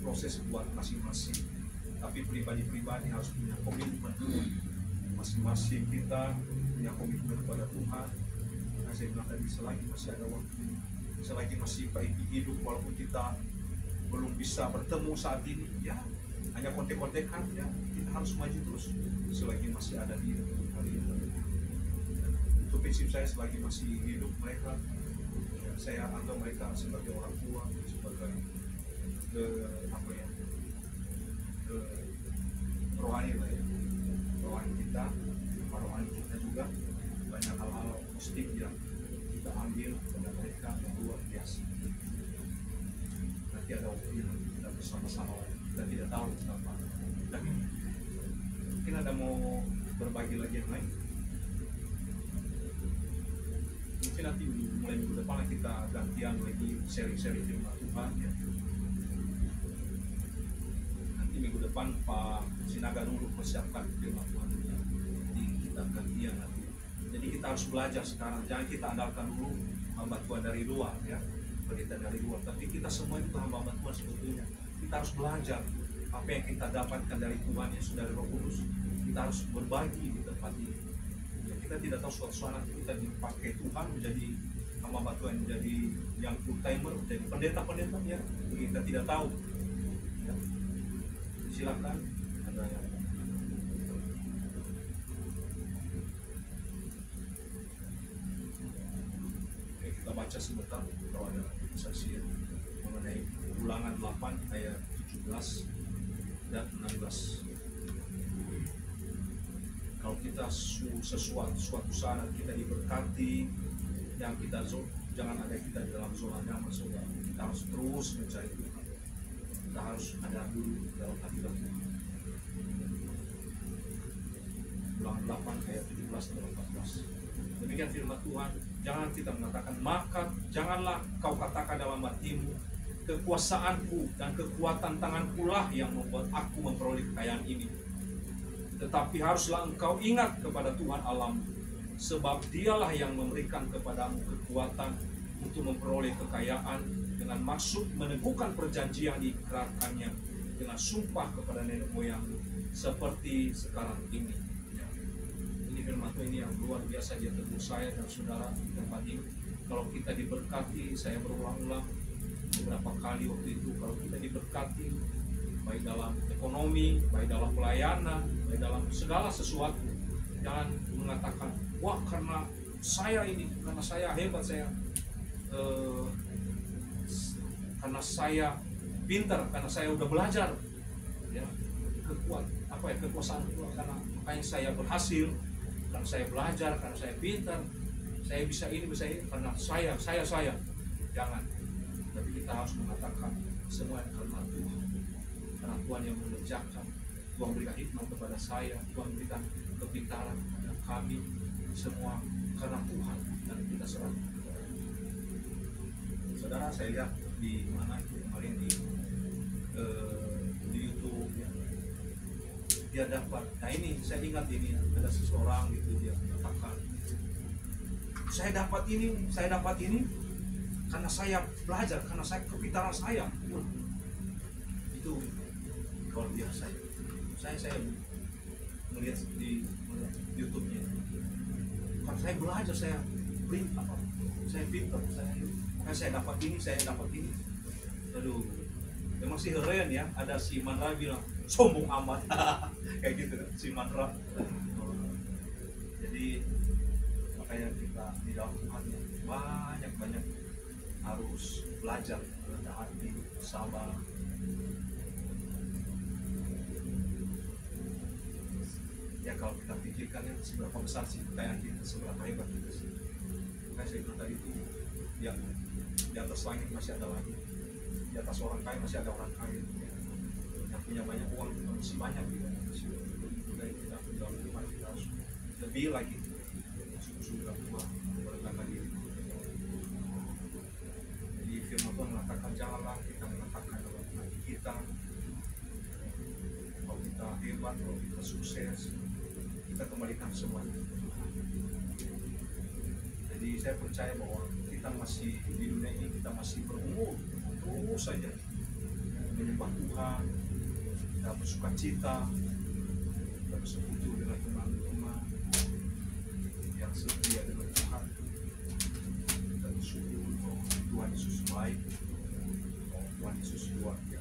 proses buat masing-masing. Tapi pribadi-pribadi harus punya komitmen dulu. Masing-masing kita punya komitmen kepada Tuhan. Nah, saya bilang tadi selagi masih ada waktu, selagi masih baik hidup, walaupun kita belum bisa bertemu saat ini, ya hanya kontek-kontekan, ya kita harus maju terus selagi masih ada di hari ini. Itu prinsip saya, selagi masih hidup mereka, ya, saya anggap mereka sebagai orang tua, sebagai rohani lah ya, rohani kita, rohani kita juga. Banyak hal-hal positif yang kita ambil dari mereka yang luar biasa. Nanti ada waktu yang kita bersama-sama, kita tidak tahu apa. Tapi mungkin ada mau berbagi lagi yang lain. Mungkin nanti mulai minggu depan kita gantian lagi sharing-sharing firman Tuhan ya. Nanti minggu depan Pak Sinaga dulu persiapkan firman Tuhan ya. Jadi kita gantian nanti. Jadi kita harus belajar sekarang, jangan kita andalkan dulu hamba Tuhan dari luar ya, pendeta dari luar, tapi kita semua itu hamba Tuhan sebetulnya. Kita harus belajar apa yang kita dapatkan dari Tuhan yang sudah dari Roh Kudus. Kita harus berbagi di tempat ini. Ya, kita tidak tahu suatu saat kita dipakai Tuhan menjadi hamba Tuhan, menjadi yang full timer, menjadi pendeta-pendeta ya. Kita tidak tahu. Ya. Silakan ada yang baca sebentar kalau ada saksi mengenai Ulangan 8 ayat 17 dan 16. Kalau kita suatu saat kita diberkati, yang kita jangan ada kita di dalam zona nyaman, saudara. Kita harus terus mencari Tuhan. Kita harus ada dulu dalam hadirat Tuhan. Ulangan 8 ayat 17 dan 14. Demikian firman Tuhan. Jangan kita mengatakan, maka janganlah kau katakan dalam hatimu, kekuasaanku dan kekuatan tanganku lah yang membuat aku memperoleh kekayaan ini. Tetapi haruslah engkau ingat kepada Tuhan Allahmu, sebab dialah yang memberikan kepadamu kekuatan untuk memperoleh kekayaan dengan maksud meneguhkan perjanjian diikrarkannya dengan sumpah kepada nenek moyangmu, seperti sekarang ini. Firman Tuhan ini yang luar biasa, dia tegur saya dan saudara di tempat ini. Kalau kita diberkati, saya berulang-ulang beberapa kali waktu itu, kalau kita diberkati baik dalam ekonomi, baik dalam pelayanan, baik dalam segala sesuatu, jangan mengatakan, wah karena saya ini, karena saya hebat, karena saya pintar, karena saya udah belajar, ya kekuasaan itu, karena makanya saya berhasil. Karena saya belajar, karena saya pintar, saya bisa ini, karena saya. Jangan. Tapi kita harus mengatakan semua karena Tuhan. Karena Tuhan yang mengerjakan, Tuhan berikan hikmat kepada saya, Tuhan berikan kepintaran kepada kami, semua karena Tuhan, dan kita serahkan. Saudara, saya lihat di mana itu kemarin di YouTube ya. Dia dapat, nah ini saya ingat ini ada seseorang gitu, dia mengatakan saya dapat ini karena saya belajar, karena saya kepintaran saya. Itu luar biasa. Saya melihat di YouTube-nya, karena saya belajar, saya pintar, saya dapat ini. Aduh, memang sih keren ya. Ada si Mandra bilang sombong amat kayak gitu kan, si Mandra. Jadi makanya kita di dalam Tuhan banyak harus belajar rendah hati, sabar. Ya kalau kita pikirkan ya, seberapa besar sih kekayaan kita, seberapa hebat kita sih. Makanya saya bilang tadi itu, yang di atas langit masih ada lagi, di atas orang kaya masih ada orang kaya. Yang punya banyak uang masih banyak juga. Dari kita punya Tuhan, kita harus lebih lagi sudah Tuhan berkata diri. Jadi firman Tuhan mengatakan, janganlah kita mengatakan dalam hati kita kalau kita hebat, kalau kita sukses, kita kembalikan semuanya. Jadi saya percaya bahwa kita masih di dunia ini, kita masih berumur terus saja menyembah Tuhan, kita bersuka cita, kita bersekutu dengan teman-teman yang setia dengan Tuhan. Kita bersyukur bahwa Tuhan Yesus baik, bahwa Tuhan Yesus luar biasa.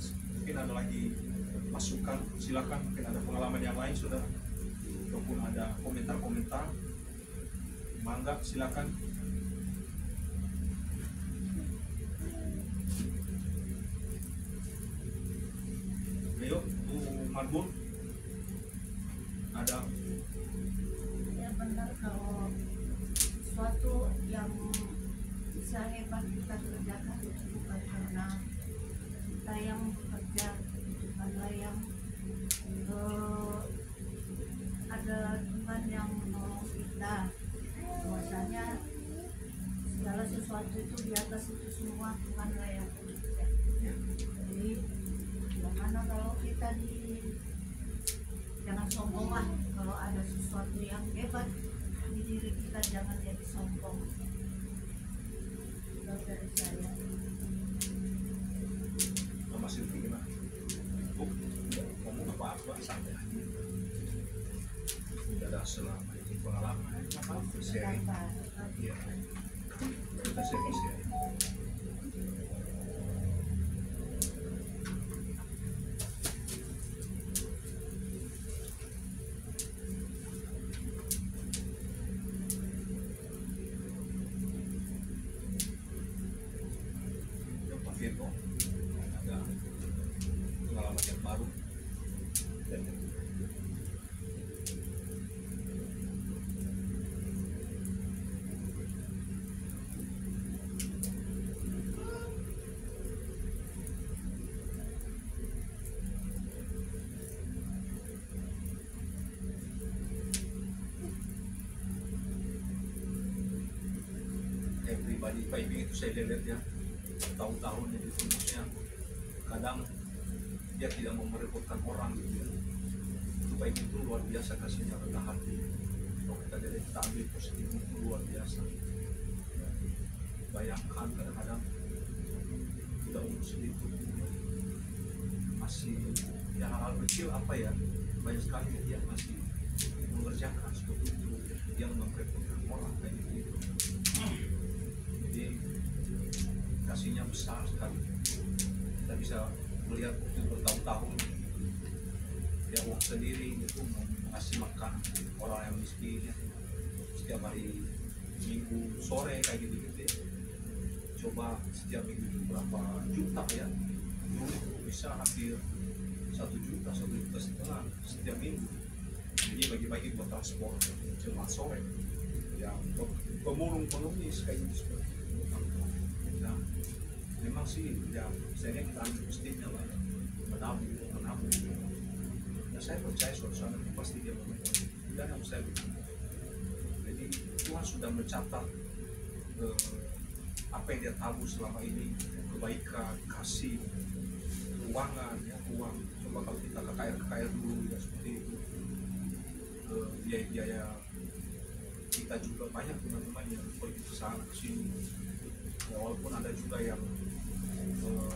silakan mungkin ada pengalaman yang lain saudara, ataupun ada komentar-komentar, mangga silakan. Ayo Bu Marbun, ada. Ya benar, kalau sesuatu yang bisa hebat kita kerjakan itu bukan karena kita yang bekerja, bukanlah yang ada Tuhan yang menolong kita. Bahwasanya segala sesuatu itu di atas itu semua Tuhanlah yang bekerja. Jadi bagaimana kalau kita jangan sombong lah, kalau ada sesuatu yang hebat di diri kita jangan jadi sombong. Itu dari saya. Mama Silvi gimana? Bu, ngomong apa-apa santai aja. Udah ada selama ini pengalaman, sharing. Iya, kita sharing. Virgo ada pengalaman yang baru dan everybody vibing itu saya lihat ya, tahun-tahun jadi maksudnya kadang dia tidak mau merepotkan orang gitu ya. Itu baik itu luar biasa, kasihnya rendah hati. Kalau kita dari kita ambil positif itu luar biasa ya. Bayangkan kadang-kadang udah umur segitu masih ya hal-hal kecil apa ya, banyak sekali dia masih mengerjakan seperti itu, dia merepotkan orang kayak gitu. Jadi kasihnya besar sekali. Kita bisa melihat itu bertahun-tahun dia uang sendiri itu mengasih makan orang yang miskin ya. Setiap hari Minggu sore kayak gitu ya. Coba setiap minggu itu berapa juta ya, dulu itu bisa hampir 1 juta, 1,5 juta setiap minggu. Jadi bagi-bagi buat transport Jumat sore yang pemulung pengemis kayak gitu seperti itu. Nah, memang sih ya saya kita ambil positifnya lah, menabung. Nah, saya percaya suatu saat itu pasti dia menemukan dan yang saya bilang. Jadi Tuhan sudah mencatat apa yang dia tabur selama ini, kebaikan, kasih, keuangan, ya uang. Coba kalau kita kekayaan dulu ya seperti itu, biaya kita juga banyak teman-teman yang pergi ke sana ke sini. Ya, walaupun ada juga yang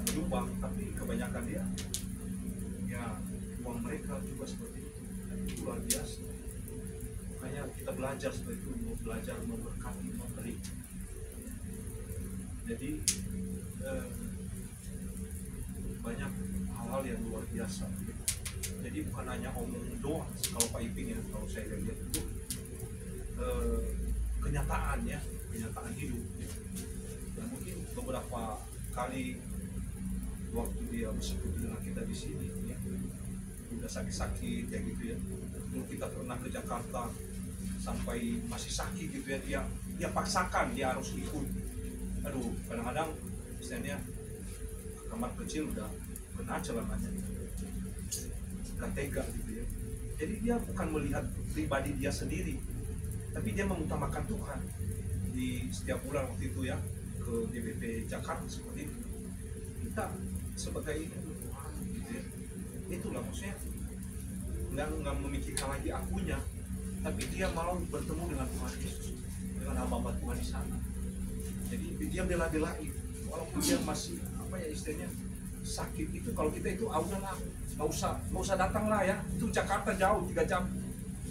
menyumbang, tapi kebanyakan dia ya uang mereka juga seperti itu luar biasa. Makanya kita belajar seperti itu, belajar memberkati, memberi. Jadi banyak hal-hal yang luar biasa. Jadi bukan hanya omong doang kalau Pak Iping ya, kalau saya lihat itu kenyataan hidup. Dan mungkin beberapa kali waktu dia bersekutu dengan kita di sini ya, udah sakit-sakit kayak gitu ya. Dulu kita pernah ke Jakarta sampai masih sakit gitu ya, dia paksakan dia harus ikut. Aduh, kadang-kadang misalnya kamar kecil udah kena celananya, gak tega gitu ya. Jadi dia bukan melihat pribadi dia sendiri, tapi dia mengutamakan Tuhan. Di setiap bulan waktu itu ya ke GBP Jakarta seperti itu, kita sebagai ini Tuhan gitu ya. Itulah maksudnya nggak memikirkan lagi akunya, tapi dia mau bertemu dengan Tuhan Yesus, dengan hamba Tuhan di sana. Jadi dia bela-belain walaupun dia masih apa ya istilahnya sakit itu. Kalau kita itu udahlah nggak usah datang lah ya, itu Jakarta jauh 3 jam,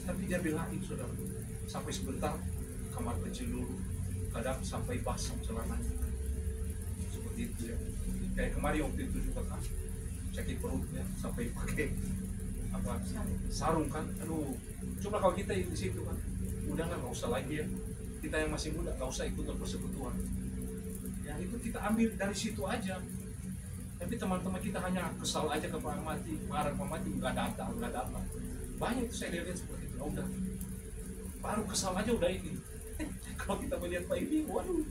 tapi dia belain saudara sampai sebentar kamar kecil dulu, kadang sampai basah celananya seperti itu ya. Kayak kemarin waktu itu juga kan sakit perutnya sampai pakai apa sarung kan, aduh coba kalau kita di situ kan udah nggak usah lagi ya, kita yang masih muda nggak usah ikut persekutuan ya, itu kita ambil dari situ aja. Tapi teman-teman kita hanya kesal aja ke Pak Mati, marah Pak Mati, nggak datang, banyak itu saya lihat seperti itu. Udah baru kesal aja udah ini. Kalau kita melihat Pak ini, waduh,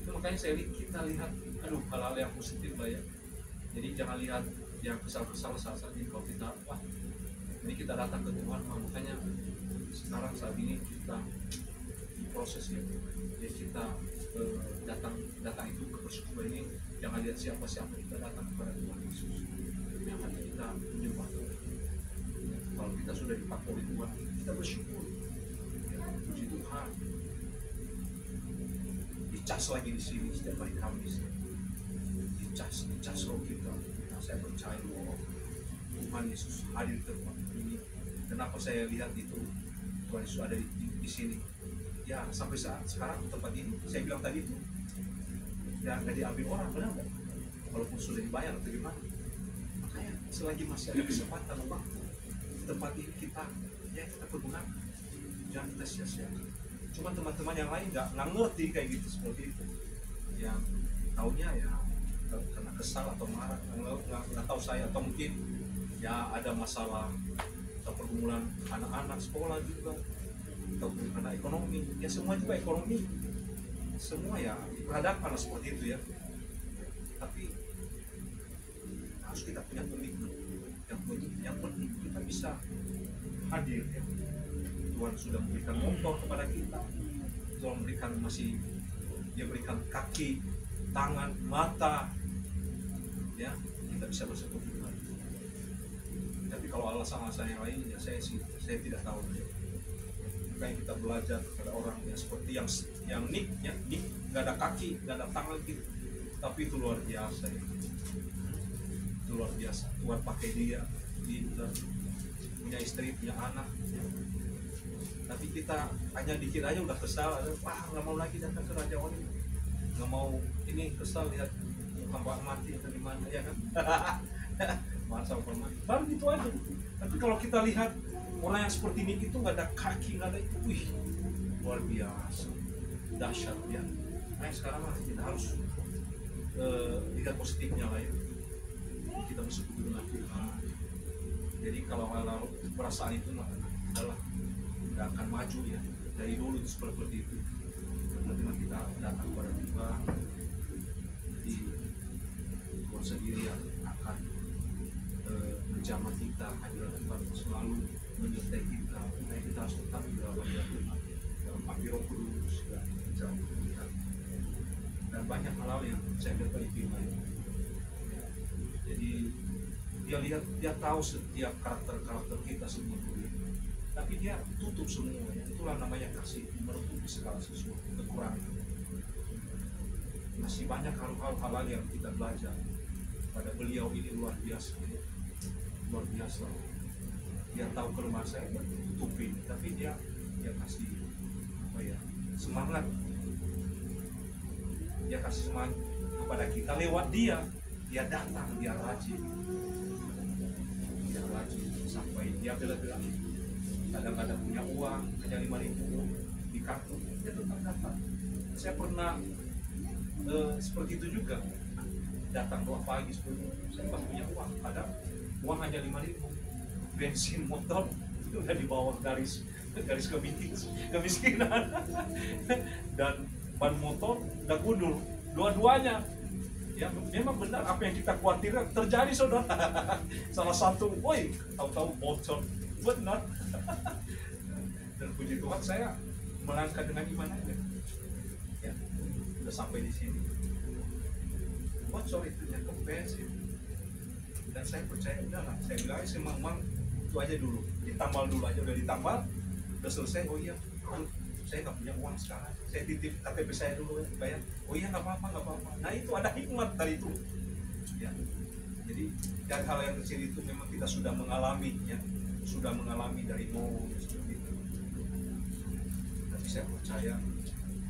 itu makanya kita lihat aduh hal-hal yang positif lah ya. Jadi jangan lihat yang kesal-kesal saat ini. Kalau kita ini kita datang ke Tuhan, makanya sekarang saat ini kita proses ya, jadi kita datang itu ke persekutuan ini, jangan lihat siapa-siapa, kita datang kepada Tuhan Yesus yang hati kita menyembah Tuhan. Kalau kita sudah dipakai oleh Tuhan, kita bersyukur ya, puji Tuhan. Dicas lagi di sini setiap hari Kamis, dicas roh kita. Nah, saya percaya bahwa Tuhan Yesus hadir di tempat ini. Kenapa saya lihat itu Tuhan Yesus ada di sini? Ya sampai saat sekarang tempat ini, saya bilang tadi itu ya nggak diambil orang, benar nggak? Walaupun sudah dibayar atau gimana. Makanya selagi masih ada kesempatan waktu tempat ini kita pergunakan, jangan kita sia-siakan. Cuma teman-teman yang lain nggak ngerti kayak gitu seperti itu. Yang taunya ya karena kesal atau marah, nggak tahu saya, atau mungkin ya ada masalah atau pergumulan anak-anak sekolah juga, atau karena ekonomi, ya semua juga ekonomi, semua ya diperhadapkan seperti itu ya. Tapi harus kita punya komitmen. Yang penting kita bisa hadir ya. Tuhan sudah memberikan motor kepada kita, Tuhan memberikan Dia berikan kaki, tangan, mata, ya kita bisa bersekutu Tuhan. Tapi kalau alasan-alasan yang lain ya saya tidak tahu ya. Makanya kita belajar kepada orang yang seperti yang Nick nggak ada kaki, nggak ada tangan gitu, tapi itu luar biasa ya. Itu luar biasa. Tuhan pakai dia punya istri, punya anak ya. Tapi kita hanya dikit aja udah kesal, nggak mau lagi datang ke Raja Wali, nggak mau ini, kesal lihat hamba mati atau gimana ya kan. Masa mati baru gitu aja. Tapi kalau kita lihat orang yang seperti ini itu nggak ada kaki, nggak ada itu, wih luar biasa, dahsyat ya. Nah sekarang lah kita harus lihat positifnya lah ya. Kita bersekutu dengan Tuhan. Jadi kalau perasaan itu adalah nggak akan maju ya. Dari dulu itu seperti itu. Teman-teman kita datang kepada Tuhan, jadi Tuhan sendiri yang akan menjamah kita, hadirat Tuhan selalu menyertai kita. Nah kita harus tetap di dalam hadirat Tuhan, dalam api Roh Kudus dan menjamah kita. Dan banyak hal yang saya dapat istimewa. Jadi dia tahu setiap karakter kita semua, tapi dia tutup semua. Itulah namanya kasih, menutupi segala sesuatu kekurangan. Masih banyak hal-hal yang kita belajar pada beliau ini, luar biasa. Luar biasa. Dia tahu kelemahan saya, dia tutupi, tapi dia kasih semangat. Dia kasih semangat kepada kita lewat dia datang, dia rajin sampai dia bela-bela. Kadang-kadang punya uang hanya 5.000 di kartu, dia tetap datang. Saya pernah seperti itu juga, datang doa pagi sebelum saya pas punya uang, kadang uang hanya 5.000, bensin motor itu udah di bawah garis kemiskinan dan ban motor udah gundul dua-duanya. Ya memang benar apa yang kita khawatirkan terjadi, saudara. Salah satu, tahu-tahu bocor, benar. Dan puji Tuhan saya melangkah dengan iman aja. Ya, udah sampai di sini. Bocor itu yang bensin. Dan saya percaya udahlah, saya bilang memang itu aja dulu, ditambal dulu aja, udah ditambal, udah selesai. Oh iya, saya nggak punya uang sekarang, saya titip KTP saya dulu ya, bayar. Oh iya nggak apa-apa. Nah itu ada hikmat dari itu ya. Jadi hal yang kecil itu memang kita sudah mengalami ya, dari nol seperti itu. Tapi saya percaya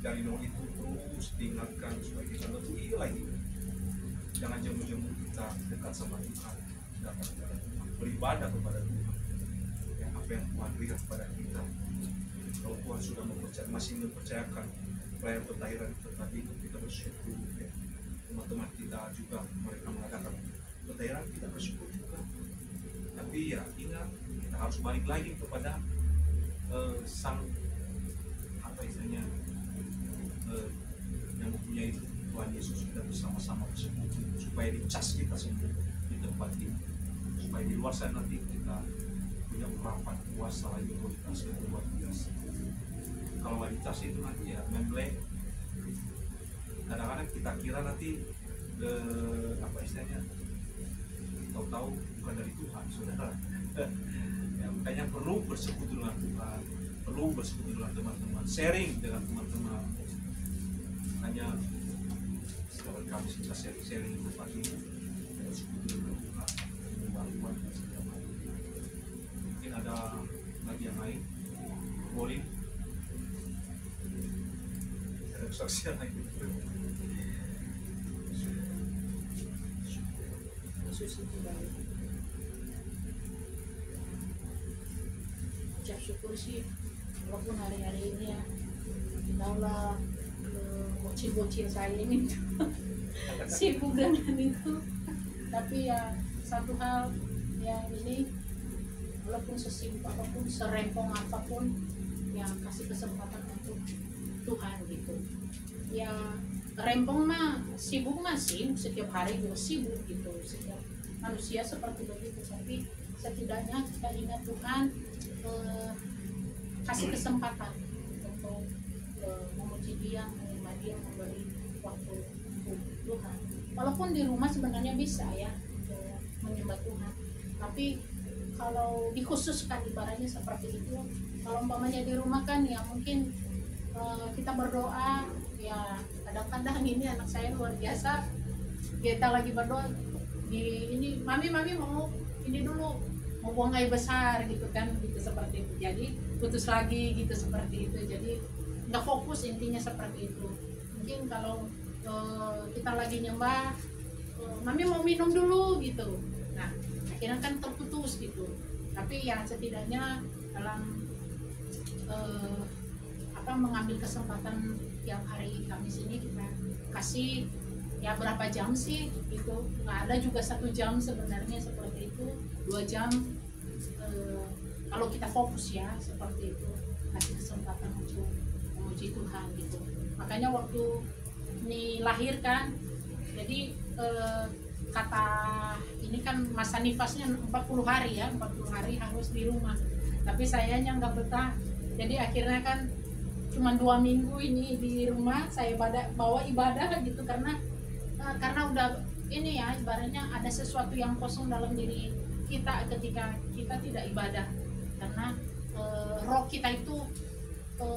dari nol itu terus diingatkan supaya kita lebih lagi. Jangan jemu-jemu kita dekat sama Tuhan, dapat kepada Tuhan. beribadah kepada Tuhan. Ya, apa yang Tuhan berikan kepada kita. Kalau Tuhan sudah masih mempercayakan pelayanan pentahiran itu tadi, kita bersyukur. Ya. Teman-teman kita juga mereka mengadakan pentahiran, kita bersyukur juga. Tapi ya ingat, kita harus balik lagi kepada sang apa istilahnya yang mempunyai Tuhan Yesus. Kita bersama-sama bersekutu supaya dicas kita semua di tempat ini, supaya di luar sana nanti kita punya urapan kuasa lagi otoritas yang luar biasa. Kalau wanita itu nanti ya memble, kadang-kadang kita kira nanti apa istilahnya, tahu-tahu bukan dari Tuhan, saudara. Ya, makanya perlu bersekutu dengan Tuhan, perlu bersekutu dengan teman-teman, sharing dengan teman-teman. Hanya setiap kami bisa sharing itu pagi, bersekutu dengan Tuhan, membangun setiap hari. Mungkin ada lagi yang lain, boleh ada kesaksian lagi. Yesus itu baik. Ucap syukur sih, walaupun hari-hari ini ya, taulah bocil-bocil saya ini sibuk dengan itu. Tapi ya satu hal yang ini, walaupun sesibuk apapun, serempong apapun, yang kasih kesempatan untuk Tuhan gitu. Ya rempong mah, sibuk mah sih, setiap hari juga sibuk gitu. Setiap manusia seperti begitu, tapi setidaknya kita ingat Tuhan kasih kesempatan untuk memuji Dia, menerima Dia, memberi waktu untuk Tuhan. Walaupun di rumah sebenarnya bisa ya menyembah Tuhan, tapi kalau dikhususkan ibaratnya seperti itu, kalau umpamanya di rumah kan ya mungkin kita berdoa, ya kadang-kadang ini anak saya luar biasa, kita lagi berdoa di ini, mami mau ini dulu, mau buang air besar gitu kan, gitu seperti itu, jadi putus lagi gitu seperti itu, jadi nggak fokus, intinya seperti itu. Mungkin kalau kita lagi nyembah, mami mau minum dulu gitu, nah akhirnya kan terputus gitu. Tapi ya setidaknya dalam mengambil kesempatan tiap hari Kamis ini kita kasih ya berapa jam sih gitu, nggak ada juga 1 jam sebenarnya seperti itu, 2 jam kalau kita fokus ya seperti itu, kasih kesempatan untuk memuji Tuhan gitu. Makanya waktu ini lahir kan, jadi kata ini kan masa nifasnya 40 hari ya, 40 hari harus di rumah, tapi sayanya nggak betah, jadi akhirnya kan cuma 2 minggu ini di rumah saya bawa ibadah gitu, karena udah ini ya ibaratnya ada sesuatu yang kosong dalam diri kita ketika kita tidak ibadah, karena roh kita itu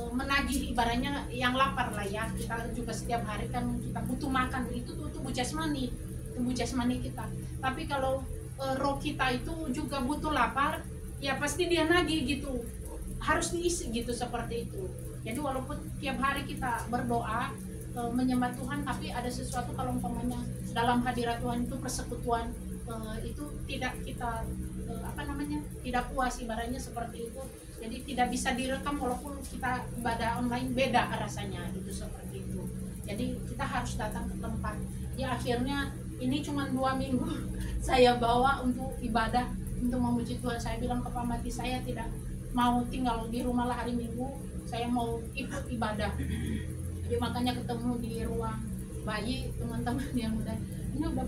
menagih ibaratnya yang lapar lah ya. Kita juga setiap hari kan kita butuh makan, itu tubuh jasmani kita. Tapi kalau roh kita itu juga butuh lapar, ya pasti dia nagih gitu, harus diisi gitu seperti itu. Jadi walaupun tiap hari kita berdoa menyembah Tuhan, tapi ada sesuatu kalau umpamanya dalam hadirat Tuhan itu persekutuan itu tidak kita tidak puas ibaratnya seperti itu. Jadi tidak bisa direkam walaupun kita ibadah online, beda rasanya gitu seperti itu. Jadi kita harus datang ke tempat. Ya akhirnya ini cuma 2 minggu saya bawa untuk ibadah, untuk memuji Tuhan. Saya bilang ke pamati, saya tidak mau tinggal di rumah lah hari Minggu, saya mau ikut ibadah. Jadi makanya ketemu di ruang bayi teman-teman yang ini udah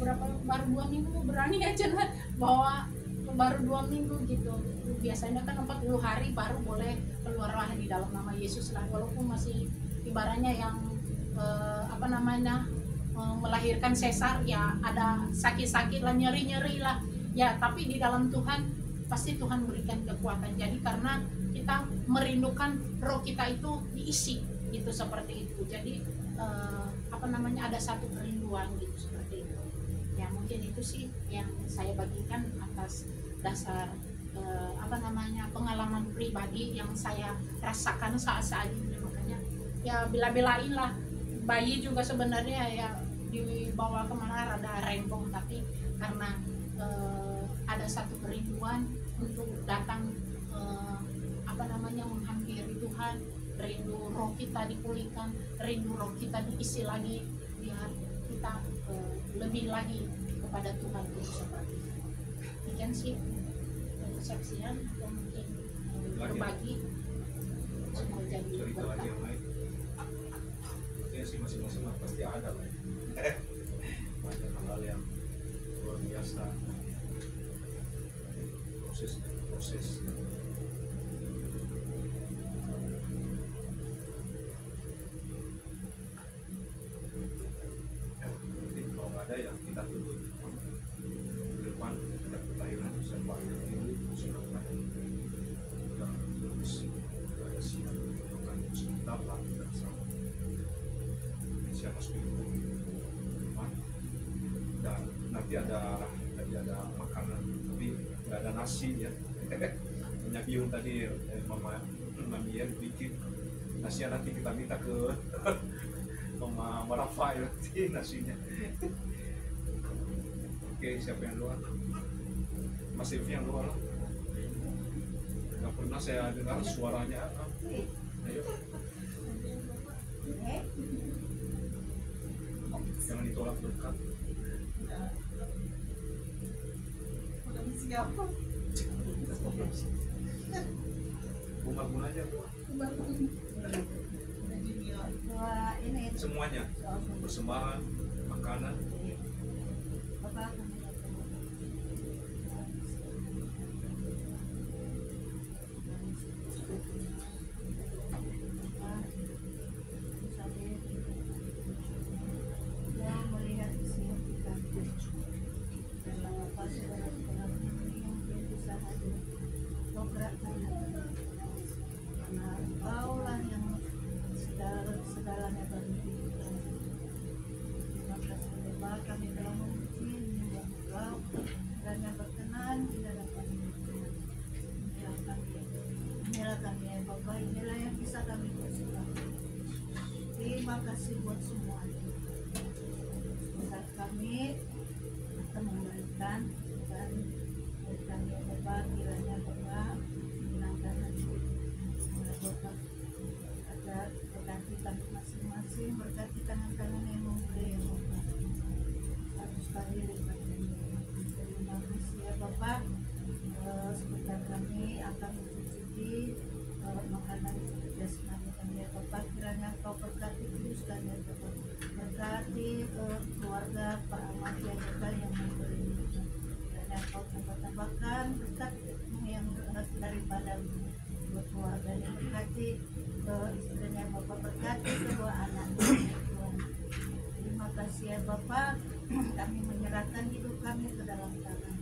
baru 2 minggu, berani aja lah bawa, baru 2 minggu gitu. Biasanya kan 40 hari baru boleh keluar lah di dalam nama Yesus lah, walaupun masih ibaratnya yang melahirkan sesar ya, ada sakit-sakit lah, nyeri-nyeri lah ya, tapi di dalam Tuhan pasti Tuhan berikan kekuatan. Jadi karena kita merindukan roh kita itu diisi gitu seperti itu. Jadi ada satu kerinduan gitu seperti itu. Ya mungkin itu sih yang saya bagikan atas dasar pengalaman pribadi yang saya rasakan saat ini. Makanya ya bela-belain lah. Bayi juga sebenarnya ya dibawa kemana rada rempong, tapi karena ada satu kerinduan untuk datang menghampiri Tuhan, rindu roh kita dipulihkan, rindu roh kita diisi lagi, biar kita lebih lagi kepada Tuhan itu seperti itu. Demikian sih kesaksian atau mungkin berbagi semua jadi cerita lagi berkat. yang lain. Oke sih masing-masing lah pasti ada lah. Banyak hal-hal yang luar biasa. Proses. Jadi kalau nggak ada ya kita tutup ke depan ada pertanyaan siapa yang dulu silakan. Jangan terus ada siap dengan sebentar lah kita sama. Siapa sepuluh dan nanti ada makanan tapi nggak ada nasi ya. Minyak biung tadi Mama Mia bikin nasi nanti kita minta ke Mama Rafa ya nasinya. Oke, siapa yang luar? Mas Silvi yang luar lah. Nggak pernah saya dengar suaranya. Ayo. Jangan ditolak berkat. Siapa? Bunga aja Dua ini semuanya, persembahan, makanan. Bapak yang melihat isi kita dan apa segala yang bisa hadir kau gerakkan karena Engkaulah yang segalanya bagi kita. Terima kasih Bapak, kami telah memuji menyembah Engkau dan yang berkenan di dalam kami. Inilah kami ya Bapak, inilah yang bisa kami persembahkan. Terima kasih buat semuanya. Saat kami akan memberikan dan kami ya Bapak, kiranya Bapak menyenangkan hati Bapak. Agar berkati kami masing-masing, berkati tangan-tangan yang memberi ya Bapak. Satu kali lipat ini. Terima kasih ya Bapak. Sebentar kami akan mencicipi makanan jasmani kami ya Bapak. Kiranya Kau berkati teruskan ya Bapak. Berkati keluarga Pak Ahmad ya Bapak yang memberi ini. Kiranya Kau tambah-tambahkan berkat yang daripada buat keluarga yang berkati istrinya Bapak, berkati kedua anaknya Tuhan. Terima kasih ya Bapak, kami menyerahkan hidup kami ke dalam tangan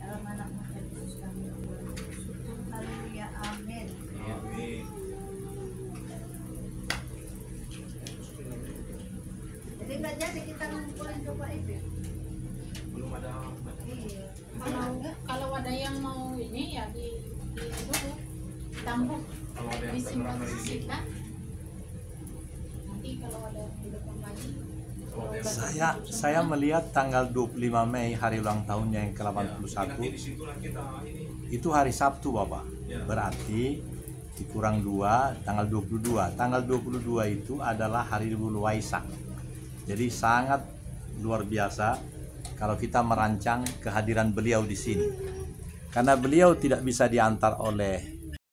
dalam anak-mu Yesus kami bersyukur. Haleluya, amin. Amin. Jadi nggak jadi kita ngumpulin coba itu. Belum ada. Iya. Kalau ada yang mau ini ya di dulu tampung Kalau ada yang disimpan terkenal hari ini. sisa. Nanti kalau ada yang di depan lagi. Kalau ada yang Saya melihat tanggal 25 Mei hari ulang tahunnya yang Ya, nanti di ke-81 situlah kita ini. itu hari Sabtu Bapak. Ya. Berarti dikurang 2 tanggal 22. Tanggal 22 itu adalah hari Bulu Waisak. Jadi sangat luar biasa kalau kita merancang kehadiran beliau di sini. Karena beliau tidak bisa diantar oleh